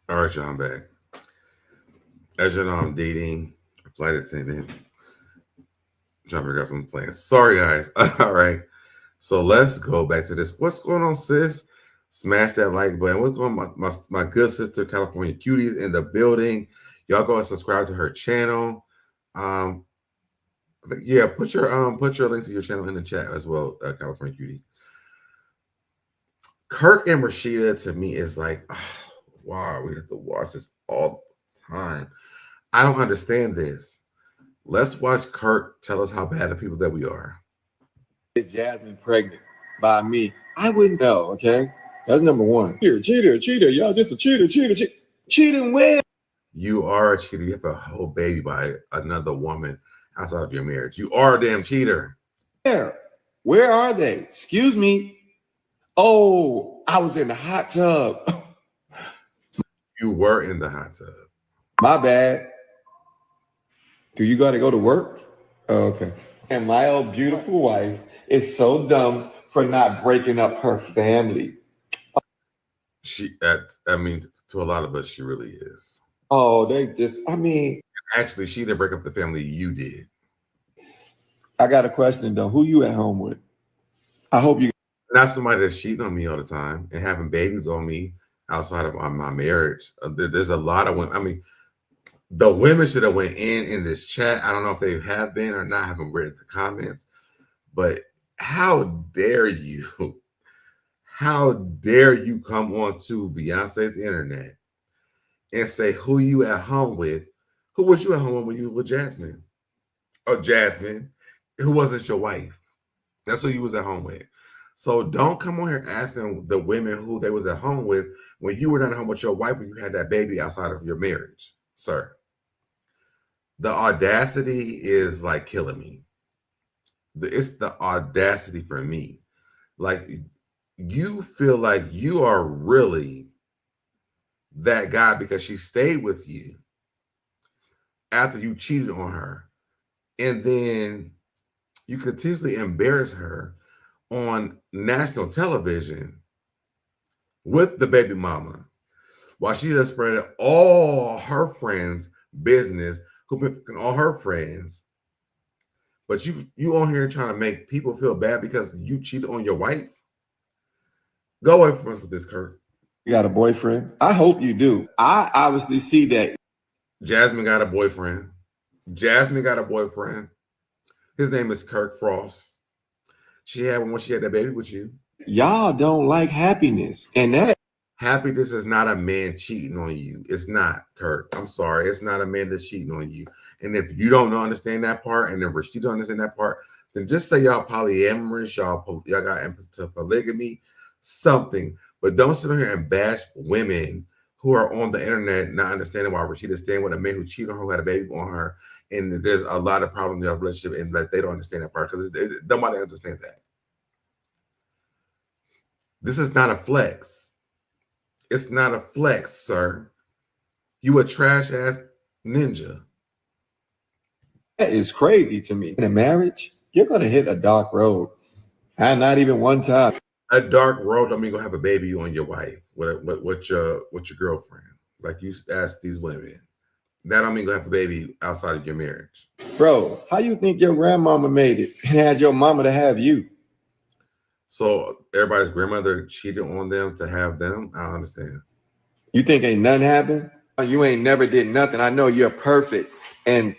All right, y'all, I'm back. As you know, I'm dating a flight attendant. Trying to figure out some plans. Sorry, guys. All right. So let's go back to this. What's going on, sis? Smash that like button. What's going on? My good sister, California Cuties, in the building. Y'all go and subscribe to her channel. Yeah, put your link to your channel in the chat as well, California Cutie. Kirk and Rasheeda to me is like, oh, wow, we have to watch this all the time. I don't understand this. Let's watch Kirk tell us how bad of people that we are. Jasmine pregnant by me. I wouldn't know, okay? That's number one. Cheater. Y'all just a cheater. Cheating when? You are a cheater. You have a whole baby by another woman outside of your marriage. You are a damn cheater. Yeah. Where are they? Excuse me. Oh, I was in the hot tub. You were in the hot tub. My bad. Do you got to go to work? Oh, okay. And my old beautiful wife is so dumb for not breaking up her family. I mean, to a lot of us, she really is. Oh, they just, I mean. Actually, she didn't break up the family, you did. I got a question though. Who you at home with? I hope you. Not somebody that's cheating on me all the time and having babies on me outside of my marriage. There's a lot of women. I mean, the women should have went in this chat. I don't know if they have been or not. I haven't read the comments, but how dare you? How dare you come on to Beyonce's internet and say who you at home with? Who was you at home when you were with Jasmine? Or Jasmine, who wasn't your wife? That's who you was at home with. So don't come on here asking the women who they was at home with when you were not at home with your wife when you had that baby outside of your marriage, sir. The audacity is like killing me. It's the audacity for me. Like, you feel like you are really that guy because she stayed with you after you cheated on her. And then you continuously embarrass her on national television with the baby mama while she just spread all her friends' business, who been all her friends. But you on here trying to make people feel bad because you cheated on your wife? Go away from us with this, Kirk. You got a boyfriend? I hope you do. I obviously see that. Jasmine got a boyfriend. Jasmine got a boyfriend. His name is Kirk Frost. She had one when she had that baby with you. Y'all don't like happiness. And that happiness is not a man cheating on you. It's not, Kirk. I'm sorry. It's not a man that's cheating on you. And if you don't understand that part, and if Rasheeda don't understand that part, then just say y'all polyamorous, y'all got into polygamy, something. But don't sit here and bash women who are on the internet not understanding why Rasheeda's staying with a man who cheated on her, who had a baby on her, and there's a lot of problems in their relationship, and that they don't understand that part because nobody understands that. This is not a flex. It's not a flex, sir. You a trash ass ninja. That is crazy to me. In a marriage, you're gonna hit a dark road, and not even one time. A dark road. I mean, gonna have a baby on your wife with your girlfriend, like you asked these women. That don't mean gonna have a baby outside of your marriage, bro. How you think your grandmama made it and had your mama to have you? So everybody's grandmother cheated on them to have them. I understand. You think ain't nothing happened? You ain't never did nothing. I know you're perfect, and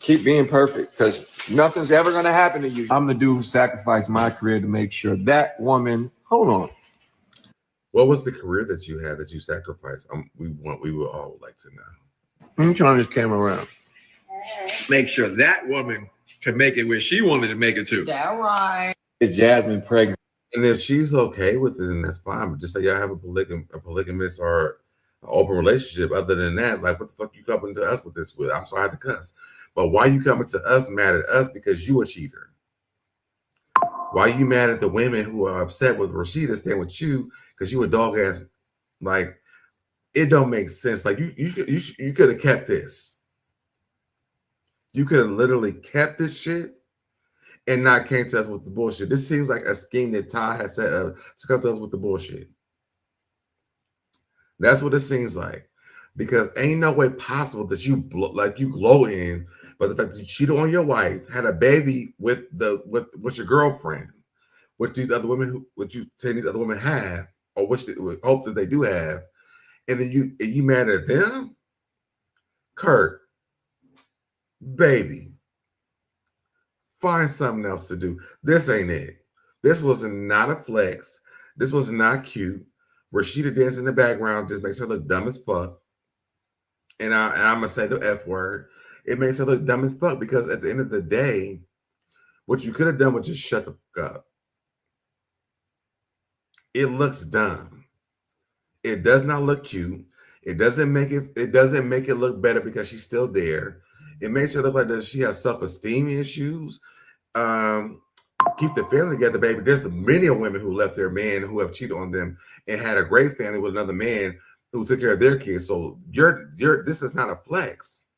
keep being perfect because nothing's ever gonna happen to you. I'm the dude who sacrificed my career to make sure that woman. Hold on. What was the career that you had that you sacrificed? We would all like to know. Let me turn this camera around. Make sure that woman can make it where she wanted to make it to. Yeah, right. Is Jasmine pregnant? And if she's okay with it, then that's fine. But just say y'all have a polygamous or an open relationship. Other than that, like, what the fuck you coming to us with this with? I'm sorry I had to cuss. But why you coming to us mad at us because you a cheater? Why you mad at the women who are upset with Rasheeda staying with you because you a dog ass? Like, it don't make sense. Like, you could have kept this. You could have literally kept this shit and not came to us with the bullshit. This seems like a scheme that Ty has set up to come to us with the bullshit. That's what it seems like. Because ain't no way possible that you glow in, but the fact that you cheated on your wife, had a baby with your girlfriend, which these other women these other women have, or which they hope that they do have, and then you mad at them? Kirk, baby, find something else to do. This ain't it. This was not a flex. This was not cute. Rasheeda dancing in the background just makes her look dumb as fuck. And I'm gonna say the F word. It makes her look dumb as fuck because at the end of the day, what you could have done was just shut the fuck up. It looks dumb. It does not look cute. It doesn't make it look better because she's still there. It makes her look like that she has self-esteem issues. keep the family together, baby. There's many women who left their man who have cheated on them and had a great family with another man who took care of their kids. So this is not a flex.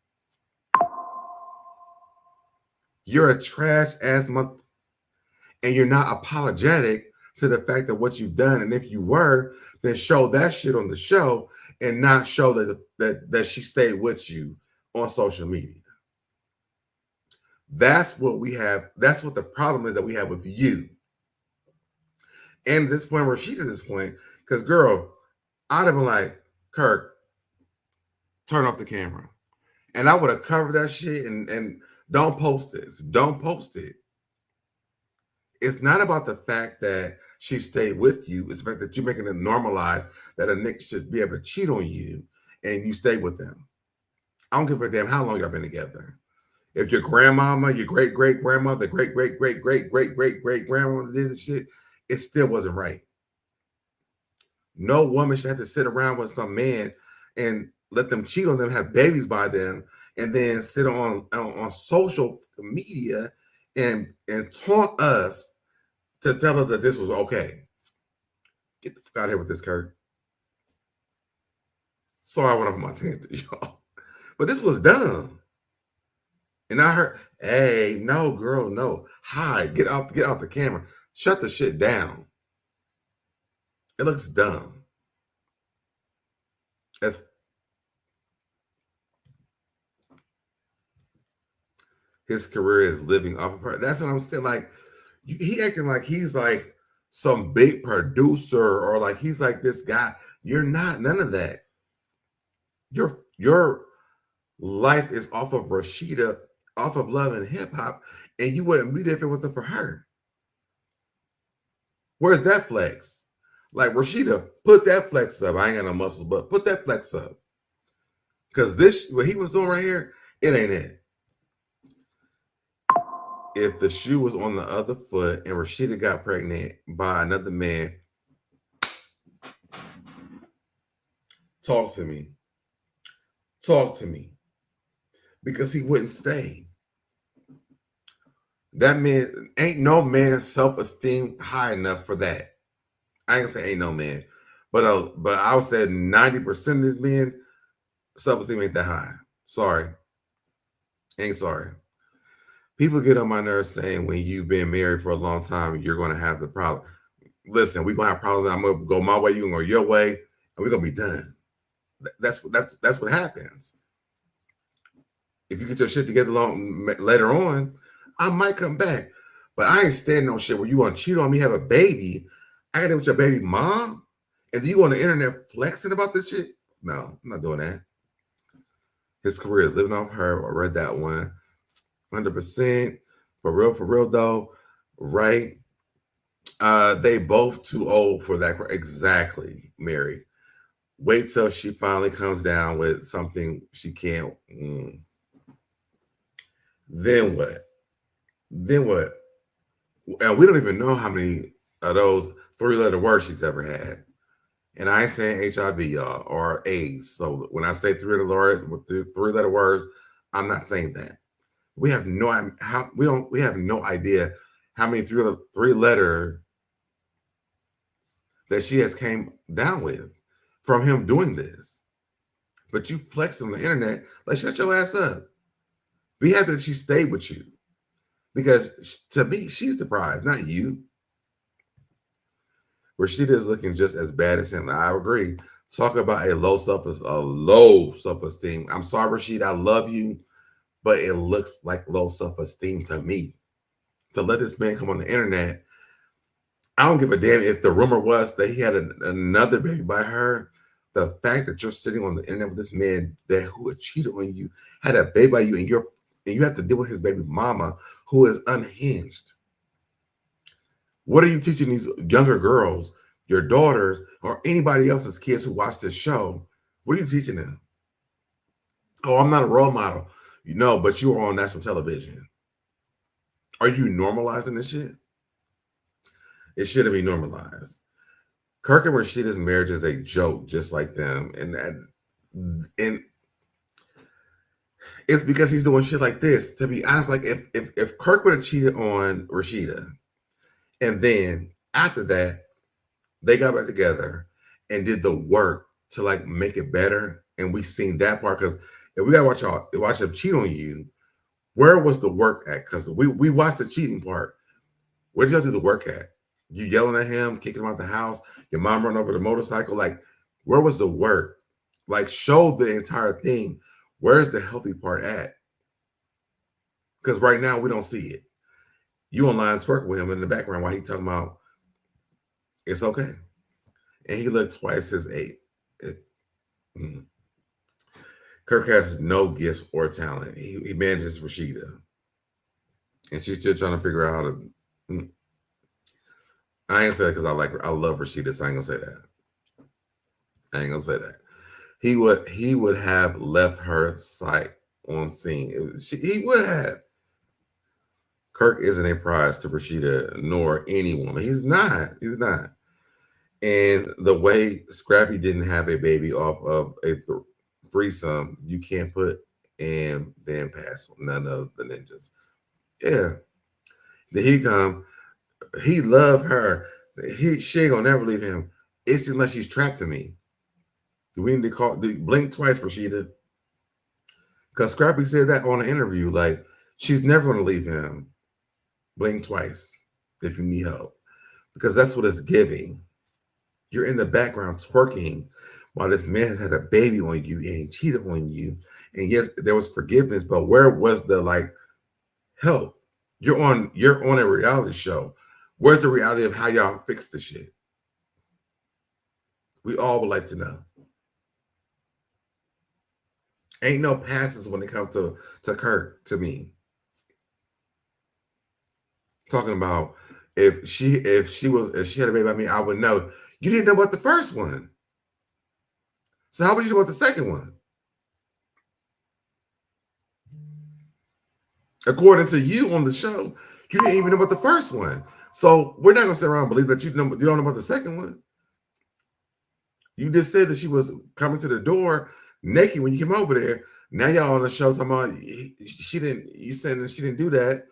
You're a trash ass mother, and you're not apologetic to the fact of what you've done. And if you were, then show that shit on the show and not show that she stayed with you on social media. That's what we have. That's what the problem is that we have with you. And at this point, Rasheeda, at this point, because girl, I'd have been like, Kirk, turn off the camera. And I would have covered that shit and don't post this. Don't post it. It's not about the fact that she stayed with you. It's the fact that you're making it normalized that a nigga should be able to cheat on you and you stay with them. I don't give a damn how long y'all been together. If your grandmama, your great-great-grandmother, great-great-great-great-great-great-grandmother did this shit, it still wasn't right. No woman should have to sit around with some man and let them cheat on them, have babies by them, and then sit on social media and taunt us to tell us that this was okay. Get the fuck out of here with this, Kirk. Sorry I went off my tangent, y'all. But this was dumb. And I heard, hey, no, girl, no. Hide. Get off the camera. Shut the shit down. It looks dumb. His career is living off of her. That's what I'm saying. Like, he acting like he's like some big producer or like he's like this guy. You're not. None of that. Your life is off of Rasheeda, off of Love and Hip Hop, and you wouldn't be there if it wasn't for her. Where's that flex? Like, Rasheeda, put that flex up. I ain't got no muscles, but put that flex up. Because this, what he was doing right here, it ain't it. If the shoe was on the other foot and Rasheeda got pregnant by another man, talk to me. Talk to me. Because he wouldn't stay. That man, ain't no man's self-esteem high enough for that. I ain't gonna say ain't no man, but I would say 90% of this men self-esteem ain't that high. Sorry. Ain't sorry. People get on my nerves saying when you've been married for a long time, you're gonna have the problem. Listen, we're gonna have problems. I'm gonna go my way, you gonna go your way, and we're gonna be done. That's what happens. If you get your shit together later on, I might come back. But I ain't standing on shit where you want to cheat on me, have a baby. I got to with your baby mom. And you on the internet flexing about this shit? No, I'm not doing that. His career is living off her. I read that one. 100%. For real though. Right. They both too old for that. Exactly, Mary. Wait till she finally comes down with something she can't. Then what? And we don't even know how many of those 3-letter words she's ever had. And I ain't saying HIV, y'all, or AIDS. So when I say 3-letter words, I'm not saying that. We have no idea how many 3-letter that she has came down with from him doing this. But you flex on the internet, like, shut your ass up. Be happy that she stayed with you. Because to me, she's the prize, not you. Rasheeda is looking just as bad as him. I agree. Talk about a low self-esteem. I'm sorry, Rasheeda, I love you, but it looks like low self-esteem to me. To let this man come on the internet, I don't give a damn if the rumor was that he had another baby by her. The fact that you're sitting on the internet with this man who had cheated on you, had a baby by you, and you have to deal with his baby mama who is unhinged. What are you teaching these younger girls, your daughters, or anybody else's kids who watch this show? What are you teaching them? Oh, I'm not a role model. You know, but you are on national television. Are you normalizing this shit? It shouldn't be normalized. Kirk and Rasheeda's marriage is a joke, just like them. And it's because he's doing shit like this. To be honest, like if Kirk would have cheated on Rasheeda And then after that, they got back together and did the work to like make it better. And we seen that part because if we gotta watch them cheat on you, where was the work at? Because we watched the cheating part. Where did y'all do the work at? You yelling at him, kicking him out the house, your mom run over the motorcycle. Like, where was the work? Like, show the entire thing. Where's the healthy part at? Because right now we don't see it. You online twerk with him in the background while he talking about it's okay. And he looked twice his age. Kirk has no gifts or talent. He manages Rasheeda. And she's still trying to figure out how to. I ain't gonna say that because I love Rasheeda, so I ain't gonna say that. I ain't gonna say that. He would have left her sight on scene. He would have. Kirk isn't a prize to Rasheeda nor any woman. He's not. He's not. And the way Scrappy didn't have a baby off of a threesome, you can't put and then pass none of the ninjas. Yeah. Then he come. He loved her. She ain't gonna never leave him. It's unless she's trapped to me. We need to blink twice, Rasheeda. Because Scrappy said that on an interview. Like, she's never gonna leave him. Blink twice if you need help. Because that's what it's giving. You're in the background twerking while this man has had a baby on you and he cheated on you. And yes, there was forgiveness, but where was the like help? You're on a reality show. Where's the reality of how y'all fix the shit? We all would like to know. Ain't no passes when it comes to Kirk to me. Talking about if she had a baby by me, I would know. You didn't know about the first one. So how would you know about the second one? According to you on the show, you didn't even know about the first one. So we're not gonna sit around and believe that you don't know about the second one. You just said that she was coming to the door naked when you came over there. Now y'all on the show talking about she didn't. You saying that she didn't do that.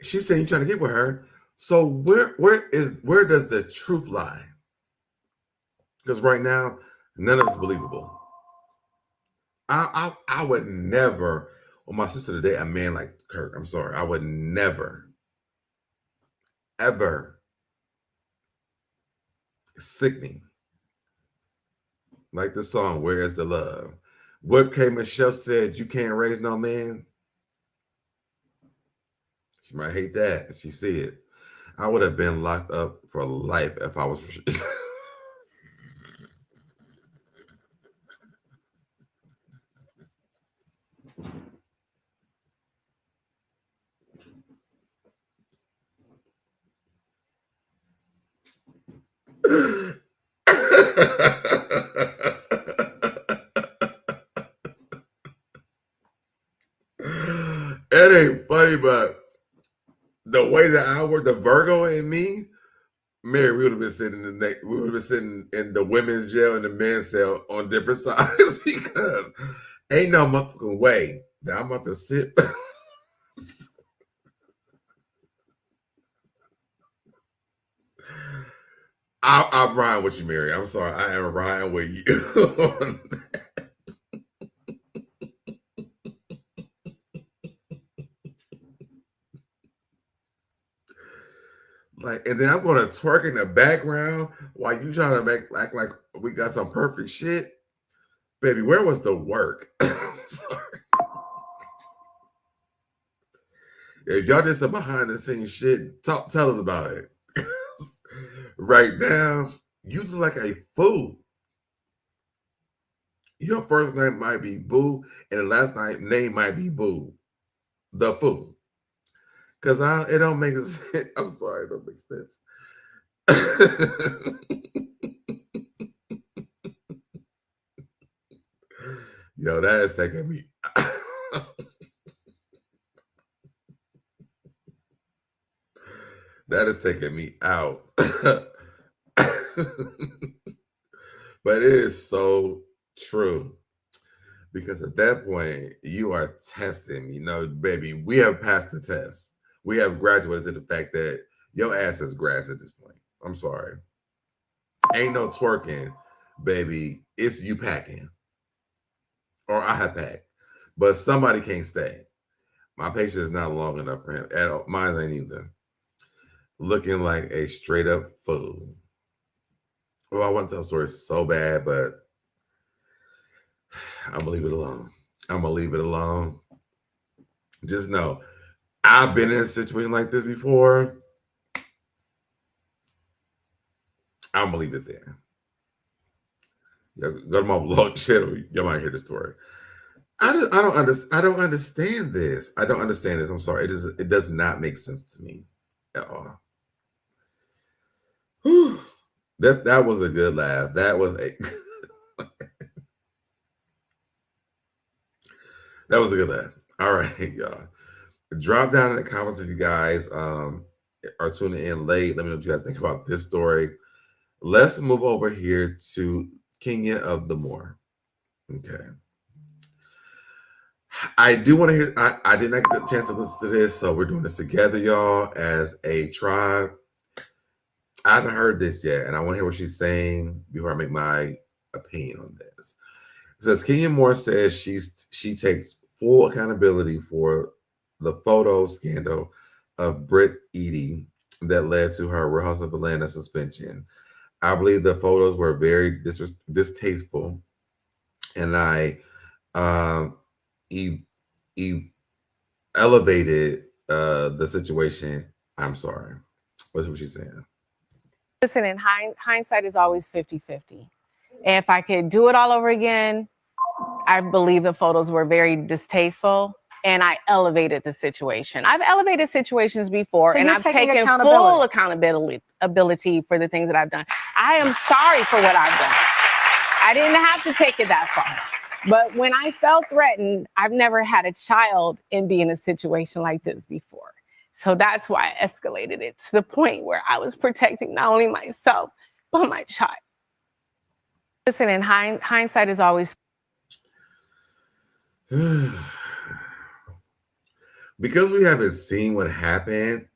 She's saying you're trying to get with her. So where does the truth lie? Because right now, none of it's believable. I would never, on my sister today, a man like Kirk. I'm sorry, I would never, ever. It's sickening. Like the song, "Where Is the Love?" What K. Michelle said, "You can't raise no man." She might hate that. She said, I would have been locked up for life if I was. It ain't funny, but the way that I work, the Virgo in me, Mary, we would have been sitting in the women's jail and the men's cell on different sides because ain't no motherfucking way that I'm about to sit. I'm riding with you, Mary. I'm sorry. I am riding with you. Like, and then I'm going to twerk in the background while you trying to act like we got some perfect shit. Baby, where was the work? Sorry. If y'all did some behind the scenes shit, tell us about it. Right now, you look like a fool. Your first name might be Boo, and the last name might be Boo. The fool. Because it don't make sense. I'm sorry, it don't make sense. Yo, that is taking me. That is taking me out. But it is so true. Because at that point, you are testing, baby, we have passed the test. we have graduated to the fact that your ass is grass at this point. I'm sorry. Ain't no twerking, baby. It's you packing. Or I have packed. But somebody can't stay. My patience is not long enough for him. At all. Mine ain't either. Looking like a straight up fool. Well, I want to tell a story so bad, but I'm gonna leave it alone. I'm gonna leave it alone. Just know, I've been in a situation like this before. I'm gonna leave it there. Go to my blog channel. You might hear the story. I don't understand this. I don't understand this. I'm sorry. It does not make sense to me at all. Whew. That was a good laugh. That was a that was a good laugh. All right, y'all. Drop down in the comments if you guys are tuning in late. Let me know what you guys think about this story. Let's move over here to Kenya of the Moor. Okay. I do want to hear, I did not get a chance to listen to this, so we're doing this together, y'all, as a tribe. I haven't heard this yet, and I want to hear what she's saying before I make my opinion on this. It says, Kenya Moore says she takes full accountability for the photo scandal of Britt Eady that led to her Real House of Atlanta suspension. I believe the photos were very distasteful, and I elevated the situation. I'm sorry. What's what she's saying? Listen, in hindsight is always 50-50. If I could do it all over again, I believe the photos were very distasteful, and I elevated the situation. I've elevated situations before, So and you're I've taking taken full accountability for the things that I've done. I am sorry for what I've done. I didn't have to take it that far. But when I felt threatened, I've never had a child and be in a situation like this before. So that's why I escalated it to the point where I was protecting not only myself, but my child. Listen, in hindsight is always... Because we haven't seen what happened,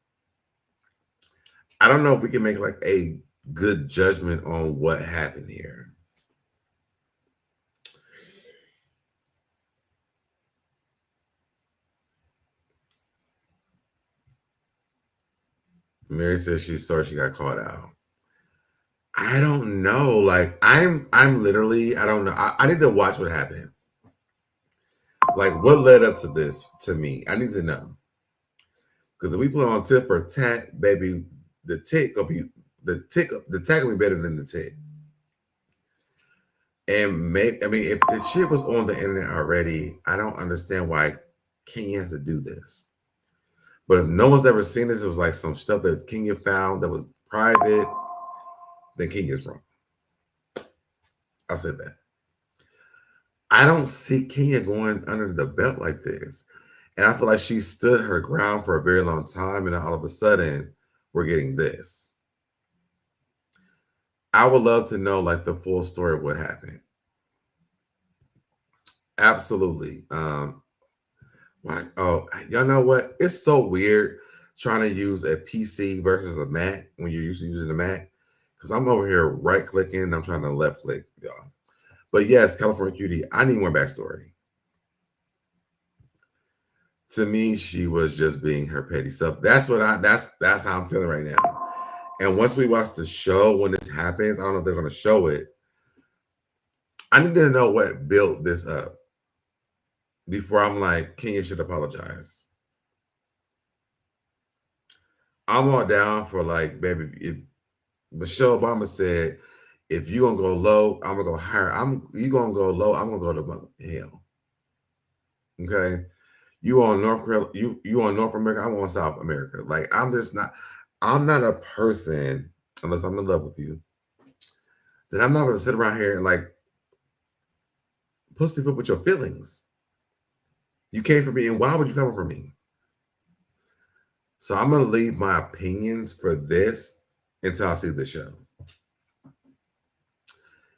I don't know if we can make like a good judgment on what happened here. Mary says she's sorry she got caught out. I don't know. Like I'm literally, I don't know. I need to watch what happened. Like what led up to this to me. I need to know. Because if we put on tit for tat, baby, the tat will be better than the tit. And if the shit was on the internet already, I don't understand why Kenya has to do this. But if no one's ever seen this, it was like some stuff that Kenya found that was private, then Kenya's wrong. I said that. I don't see Kenya going under the belt like this. And I feel like she stood her ground for a very long time, and all of a sudden, we're getting this. I would love to know like the full story of what happened. Absolutely. Oh, y'all know what? It's so weird trying to use a PC versus a Mac when you're used to using a Mac. Because I'm over here right clicking and I'm trying to left click, y'all. But yes, California Cutie, I need more backstory. To me, she was just being her petty self. That's how I'm feeling right now. And once we watch the show, when this happens, I don't know if they're going to show it. I need to know what built this up before I'm like, Kenya should apologize. I'm all down for like, baby, if Michelle Obama said, if you gonna go low, I'm gonna go higher. You gonna go low, I'm gonna go to hell. Okay. You on North Korea, you on North America, I'm on South America. Like I'm not a person, unless I'm in love with you, then I'm not gonna sit around here and like pussyfoot with your feelings. You came for me, and why would you come for me? So I'm gonna leave my opinions for this until I see the show.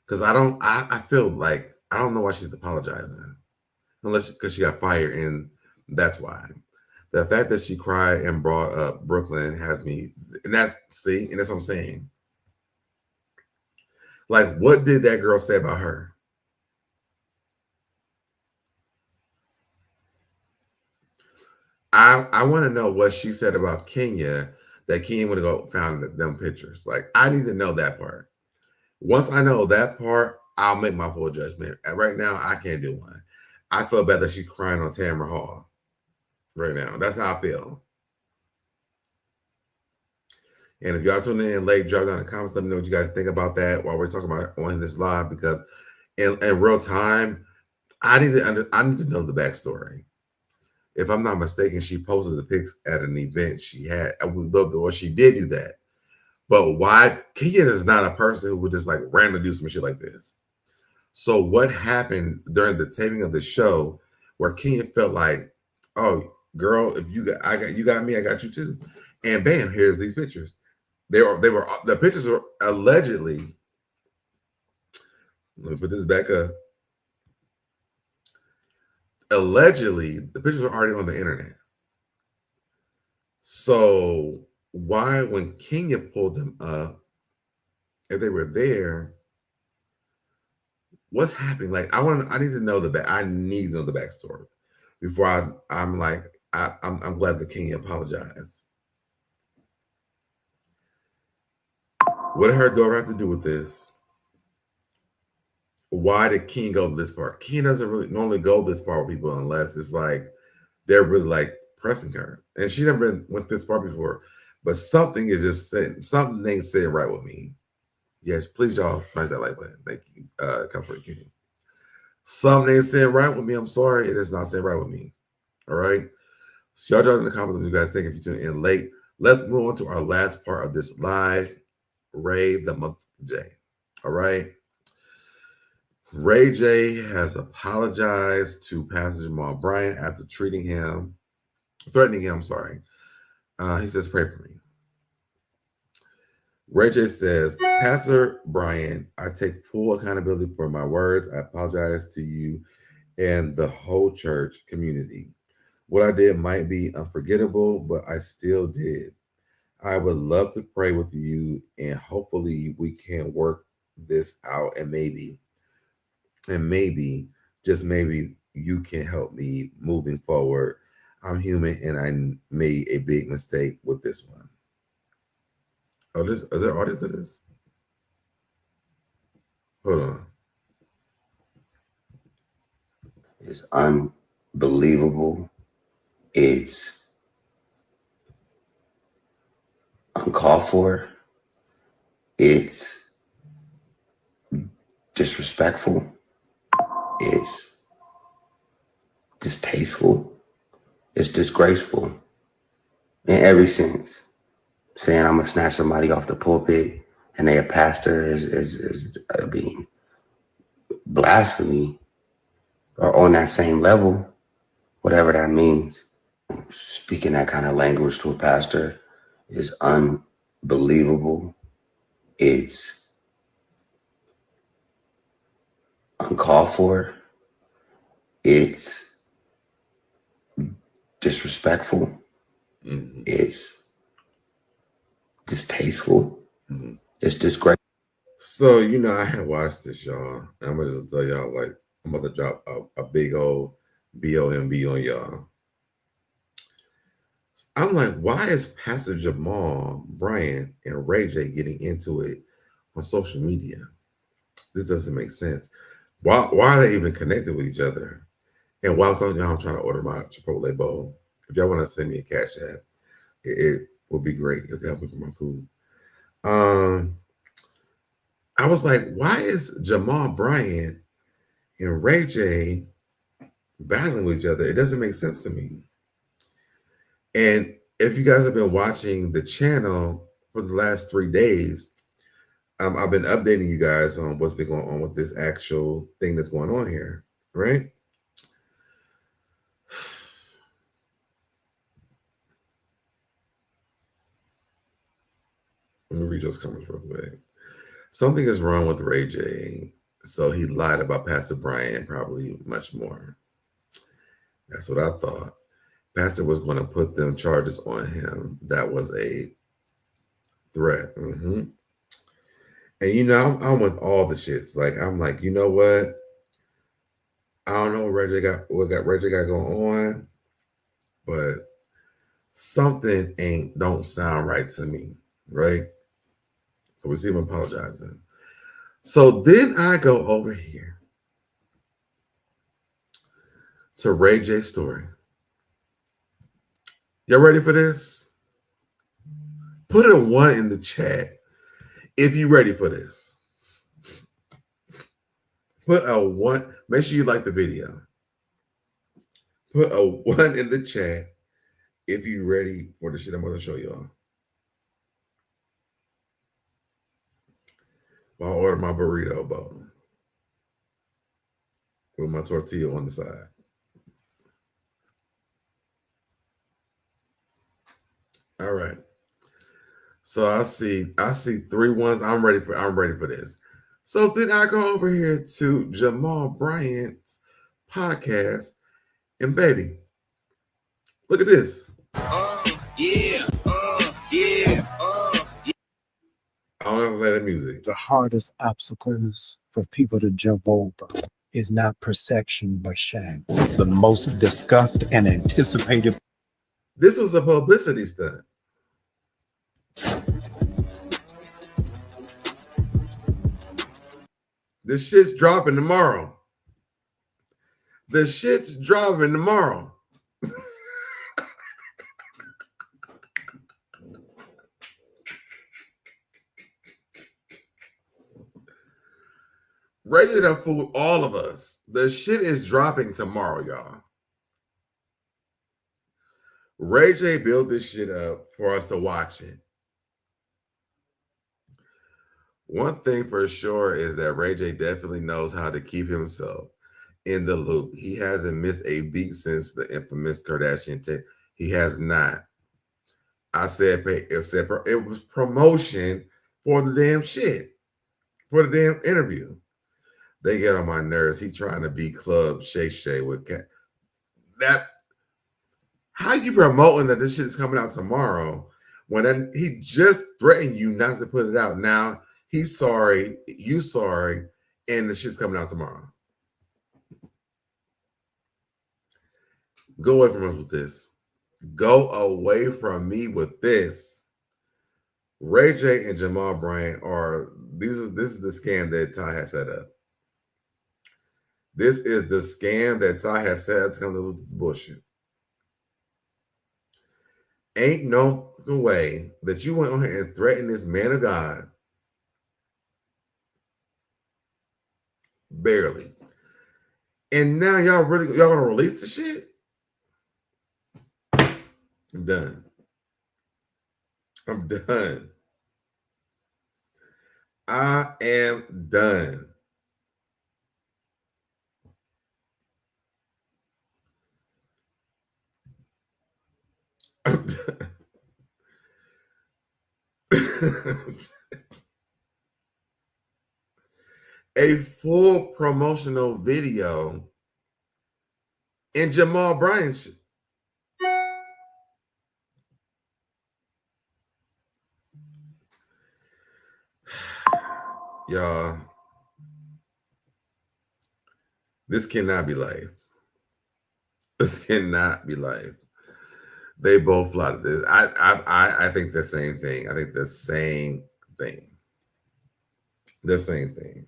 Because I feel like I don't know why she's apologizing. Unless because she got fired, and that's why. The fact that she cried and brought up Brooklyn has me, and that's what I'm saying. Like, what did that girl say about her? I want to know what she said about Kenya, that Kenya would have go found them pictures. Like, I need to know that part. Once I know that part, I'll make my full judgment. And right now, I can't do one. I feel bad that she's crying on Tamron Hall right now. That's how I feel. And if y'all tuning in late, drop down in the comments. Let me know what you guys think about that while we're talking about on this live, because in real time, I need to know the backstory. If I'm not mistaken, she posted the pics at an event she had. Or she did do that. But why? Kenya is not a person who would just like randomly do some shit like this. So what happened during the taping of the show where Kenya felt like, oh, girl, if you got me, I got you too. And bam, here's these pictures. The pictures were allegedly, let me put this back up. Allegedly, the pictures are already on the internet. So why, when Kenya pulled them up, if they were there, what's happening? Like, I need to know I need to know the backstory before I'm glad that Kenya apologized. What did her daughter have to do with this? Why did Kenya go this far? Kenya doesn't really normally go this far with people unless it's like they're really like pressing her. And she never went this far before. But something is just saying, something ain't sitting right with me. Yes, please, y'all, smash that like button. Thank you, Comfort King. Something ain't sitting right with me. I'm sorry, it is not sitting right with me. All right. So y'all drop in the comments what you guys think if you tune in late. Let's move on to our last part of this live. Ray the Month J. All right. Ray J has apologized to Pastor Jamal Bryant after threatening him. He says, pray for me. Ray J says, Pastor Bryant, I take full accountability for my words. I apologize to you and the whole church community. What I did might be unforgettable, but I still did. I would love to pray with you, and hopefully we can work this out, and maybe, just maybe, you can help me moving forward. I'm human, and I made a big mistake with this one. Oh, is there audience of this? Hold on. It's unbelievable. It's uncalled for. It's disrespectful. It's distasteful. It's disgraceful in every sense. Saying I'm gonna snatch somebody off the pulpit and they a pastor is being blasphemy, or on that same level, whatever that means. Speaking that kind of language to a pastor is unbelievable. It's uncalled for. It's disrespectful. Mm-hmm. It's distasteful. Mm-hmm. It's disgraceful. So, I had watched this, y'all. And I'm going to tell y'all, like, I'm about to drop a big old BOMB on y'all. I'm like, why is Pastor Jamal Bryant and Ray J getting into it on social media? This doesn't make sense. Why are they even connected with each other? And while I'm talking to y'all, I'm trying to order my Chipotle bowl. If y'all want to send me a cash app, it would be great. It'll help me for my food. I was like, why is Jamal Bryant and Ray J battling with each other? It doesn't make sense to me. And if you guys have been watching the channel for the last 3 days, I've been updating you guys on what's been going on with this actual thing that's going on here, right? Let me read those comments real quick. Something is wrong with Ray J, so he lied about Pastor Bryant, probably much more. That's what I thought. Pastor was going to put them charges on him. That was a threat. And you know, I'm with all the shits. Like, I'm like, you know what? I don't know what Reggie got going on, but something don't sound right to me, right? So we see him apologizing. So then I go over here to Ray J's story. Y'all ready for this? Put a 1 in the chat if you're ready for this. Put a 1. Make sure you like the video. Put a 1 in the chat if you're ready for the shit I'm going to show y'all. I'll order my burrito bowl with my tortilla on the side. All right. So I see 3 1s. I'm ready for this. So then I go over here to Jamal Bryant's podcast, and baby, look at this. Yeah. I don't ever play that music. The hardest obstacles for people to jump over is not perception, but shame. The most discussed and anticipated. This was a publicity stunt. This shit's dropping tomorrow. The shit's dropping tomorrow. Ready to fool all of us. The shit is dropping tomorrow, y'all. Ray J built this shit up for us to watch it. One thing for sure is that Ray J definitely knows how to keep himself in the loop. He hasn't missed a beat since the infamous Kardashian tape. He has not. I said it was promotion for the damn shit, for the damn interview. They get on my nerves. He trying to be Club Shay Shay with Cat. That how you promoting that this shit is coming out tomorrow when he just threatened you not to put it out? Now he's sorry, you sorry, and the shit's coming out tomorrow. Go away from us with this. Go away from me with this. Ray J and Jamal Bryant this is the scam that Ty has set up. This is the scam that Ty has set up to come to this bullshit. Ain't no way that you went on here and threatened this man of God. Barely. And now y'all gonna release the shit? I'm done. I'm done. I am done. I'm done. A full promotional video in Jamal Bryant's shit. Y'all, this cannot be life. This cannot be life. They both plotted this. I think the same thing. I think the same thing. The same thing.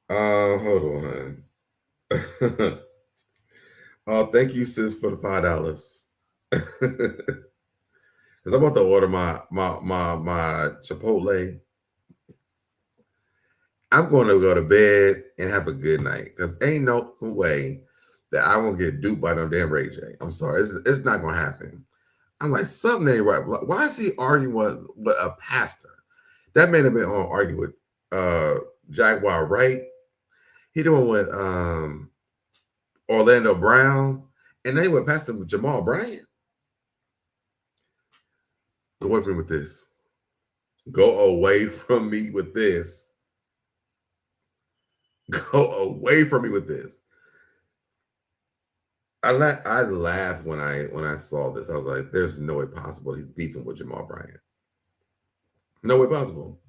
Hold on. Oh, thank you, sis, for the $5. Because I'm about to order my Chipotle. I'm going to go to bed and have a good night because ain't no way that I won't get duped by them damn Ray J. I'm sorry. It's not going to happen. I'm like, something ain't right. Why is he arguing with a pastor? That man have been on arguing with Jaguar Wright. He doing with Orlando Brown. And they with Pastor Jamal Bryant. Go away from me with this. Go away from me with this. Go away from me with this. I laughed when I saw this. I was like, there's no way possible he's beefing with Jamal Bryant. No way possible.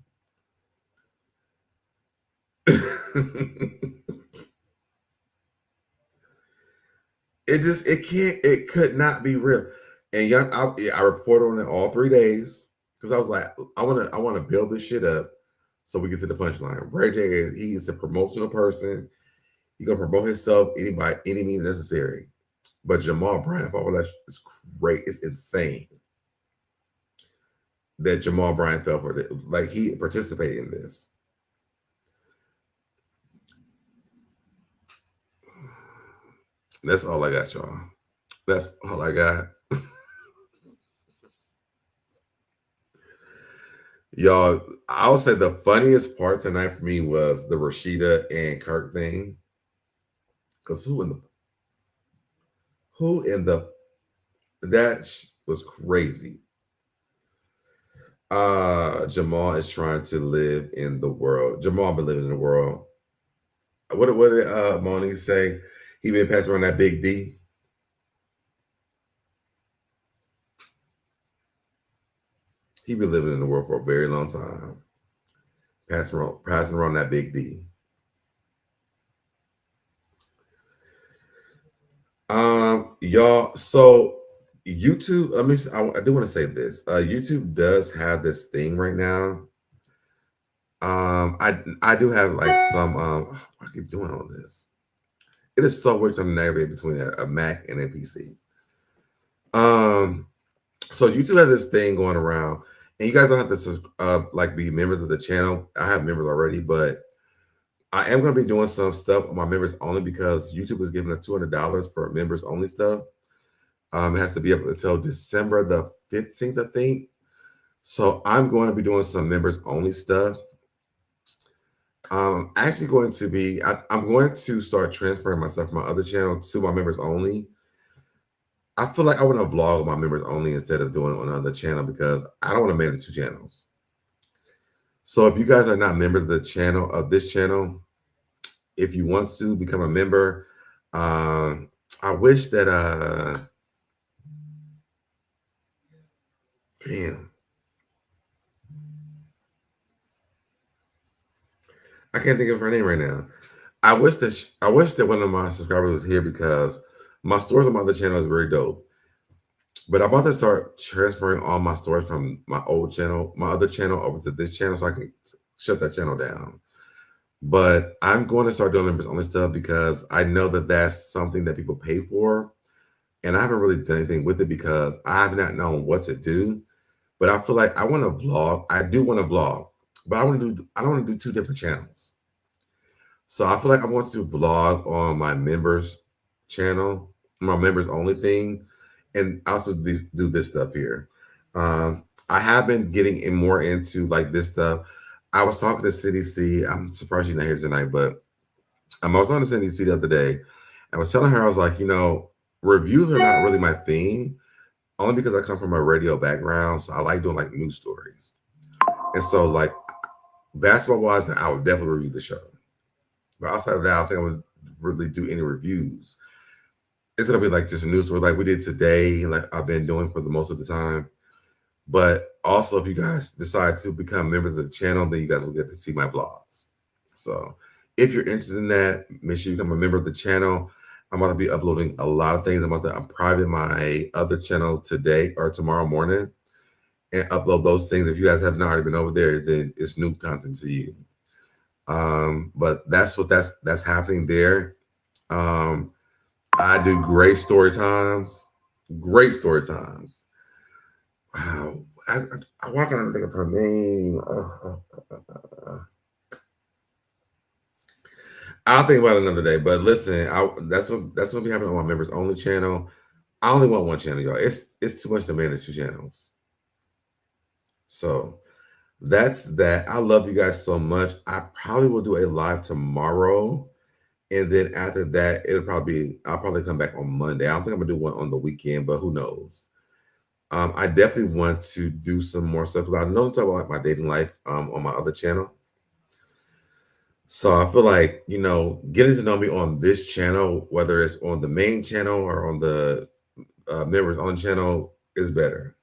It could not be real. And y'all, I reported on it all 3 days because I was like, I want to build this shit up so we get to the punchline. Ray J, he's a promotional person. He's gonna promote himself by any means necessary. But Jamal Bryant, all that is great. It's insane that Jamal Bryant fell for it. Like he participated in this. That's all I got, y'all. That's all I got. Y'all, I would say the funniest part tonight for me was the Rasheeda and Kirk thing. Because who in the that was crazy. Jamal is trying to live in the world. Jamal been living in the world. What did Moni say? He been passing around that big D. He been living in the world for a very long time. Passing around that big D. Y'all, so YouTube, I do want to say this. YouTube does have this thing right now. I do have like some I keep doing all this. It is so weird to navigate between a Mac and a PC. So YouTube has this thing going around, and you guys don't have to like be members of the channel. I have members already, but I am going to be doing some stuff on my members only because YouTube is giving us $200 for members only stuff. It has to be up until December the 15th, I think. So I'm going to be doing some members only stuff. Actually going to be, I'm going to start transferring myself from my other channel to my members only. I feel like I want to vlog on my members only instead of doing it on another channel because I don't want to manage 2 channels. So if you guys are not members of the channel, of this channel, if you want to become a member, I wish that damn. I can't think of her name right now. I wish that one of my subscribers was here because my stores on my other channel is very dope. But I'm about to start transferring all my stores from my old channel, my other channel, over to this channel so I can shut that channel down. But I'm going to start doing members only stuff because I know that that's something that people pay for. And I haven't really done anything with it because I have not known what to do. But I feel like I want to vlog. I do want to vlog, but I don't want to do 2 different channels. So I feel like I want to vlog on my members channel, my members only thing, and also do this stuff here. I have been getting more into like this stuff. I was talking to Cindy C. I'm surprised she's not here tonight, but I was on to Cindy C the other day. I was telling her, I was like, reviews are not really my thing, only because I come from a radio background. So I like doing like news stories. And so like basketball wise, I would definitely review the show. But outside of that, I don't think I would really do any reviews. It's gonna be like just a news story like we did today, like I've been doing for the most of the time. But also, if you guys decide to become members of the channel, then you guys will get to see my vlogs. So if you're interested in that, make sure you become a member of the channel. I'm about to be uploading a lot of things. I'm private my other channel today or tomorrow morning and upload those things. If you guys have not already been over there, then it's new content to you. But that's happening there. I do great story times. Great story times. Wow. Why can't I think of her name? I'll think about it another day. But listen, that's what be happening on my members only channel. I only want 1 channel, y'all. It's too much to manage 2 channels. So that's that. I love you guys so much. I probably will do a live tomorrow. And then after that, I'll probably come back on Monday. I don't think I'm gonna do one on the weekend, but who knows? I definitely want to do some more stuff because I know I'm talking about my dating life on my other channel. So I feel like, getting to know me on this channel, whether it's on the main channel or on the members on channel, is better.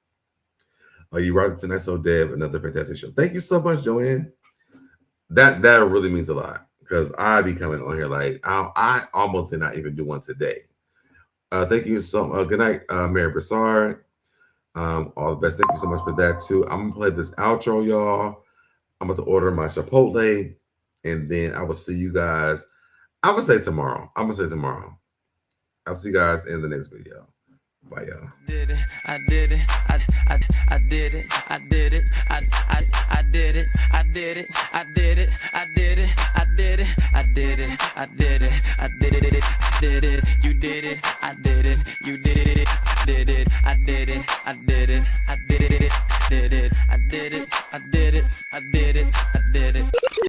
You right tonight, SoDeb, another fantastic show. Thank you so much, Joanne. That really means a lot because I be coming on here like I almost did not even do one today. Thank you so good night, Mary Broussard. All the best. Thank you so much for that too. I'm gonna play this outro, y'all. I'm about to order my Chipotle, and then I will see you guys. I'm gonna say tomorrow. I'll see you guys in the next video. Bye, y'all. I did it. I did it. I did it. I did it. I did it. I did it. I did it. I did it. I did it. I did it. I did it. I did it. Did it. You did it. I did it. You did it. Did it. I did it. I did it. I did it. Did it. I did it. I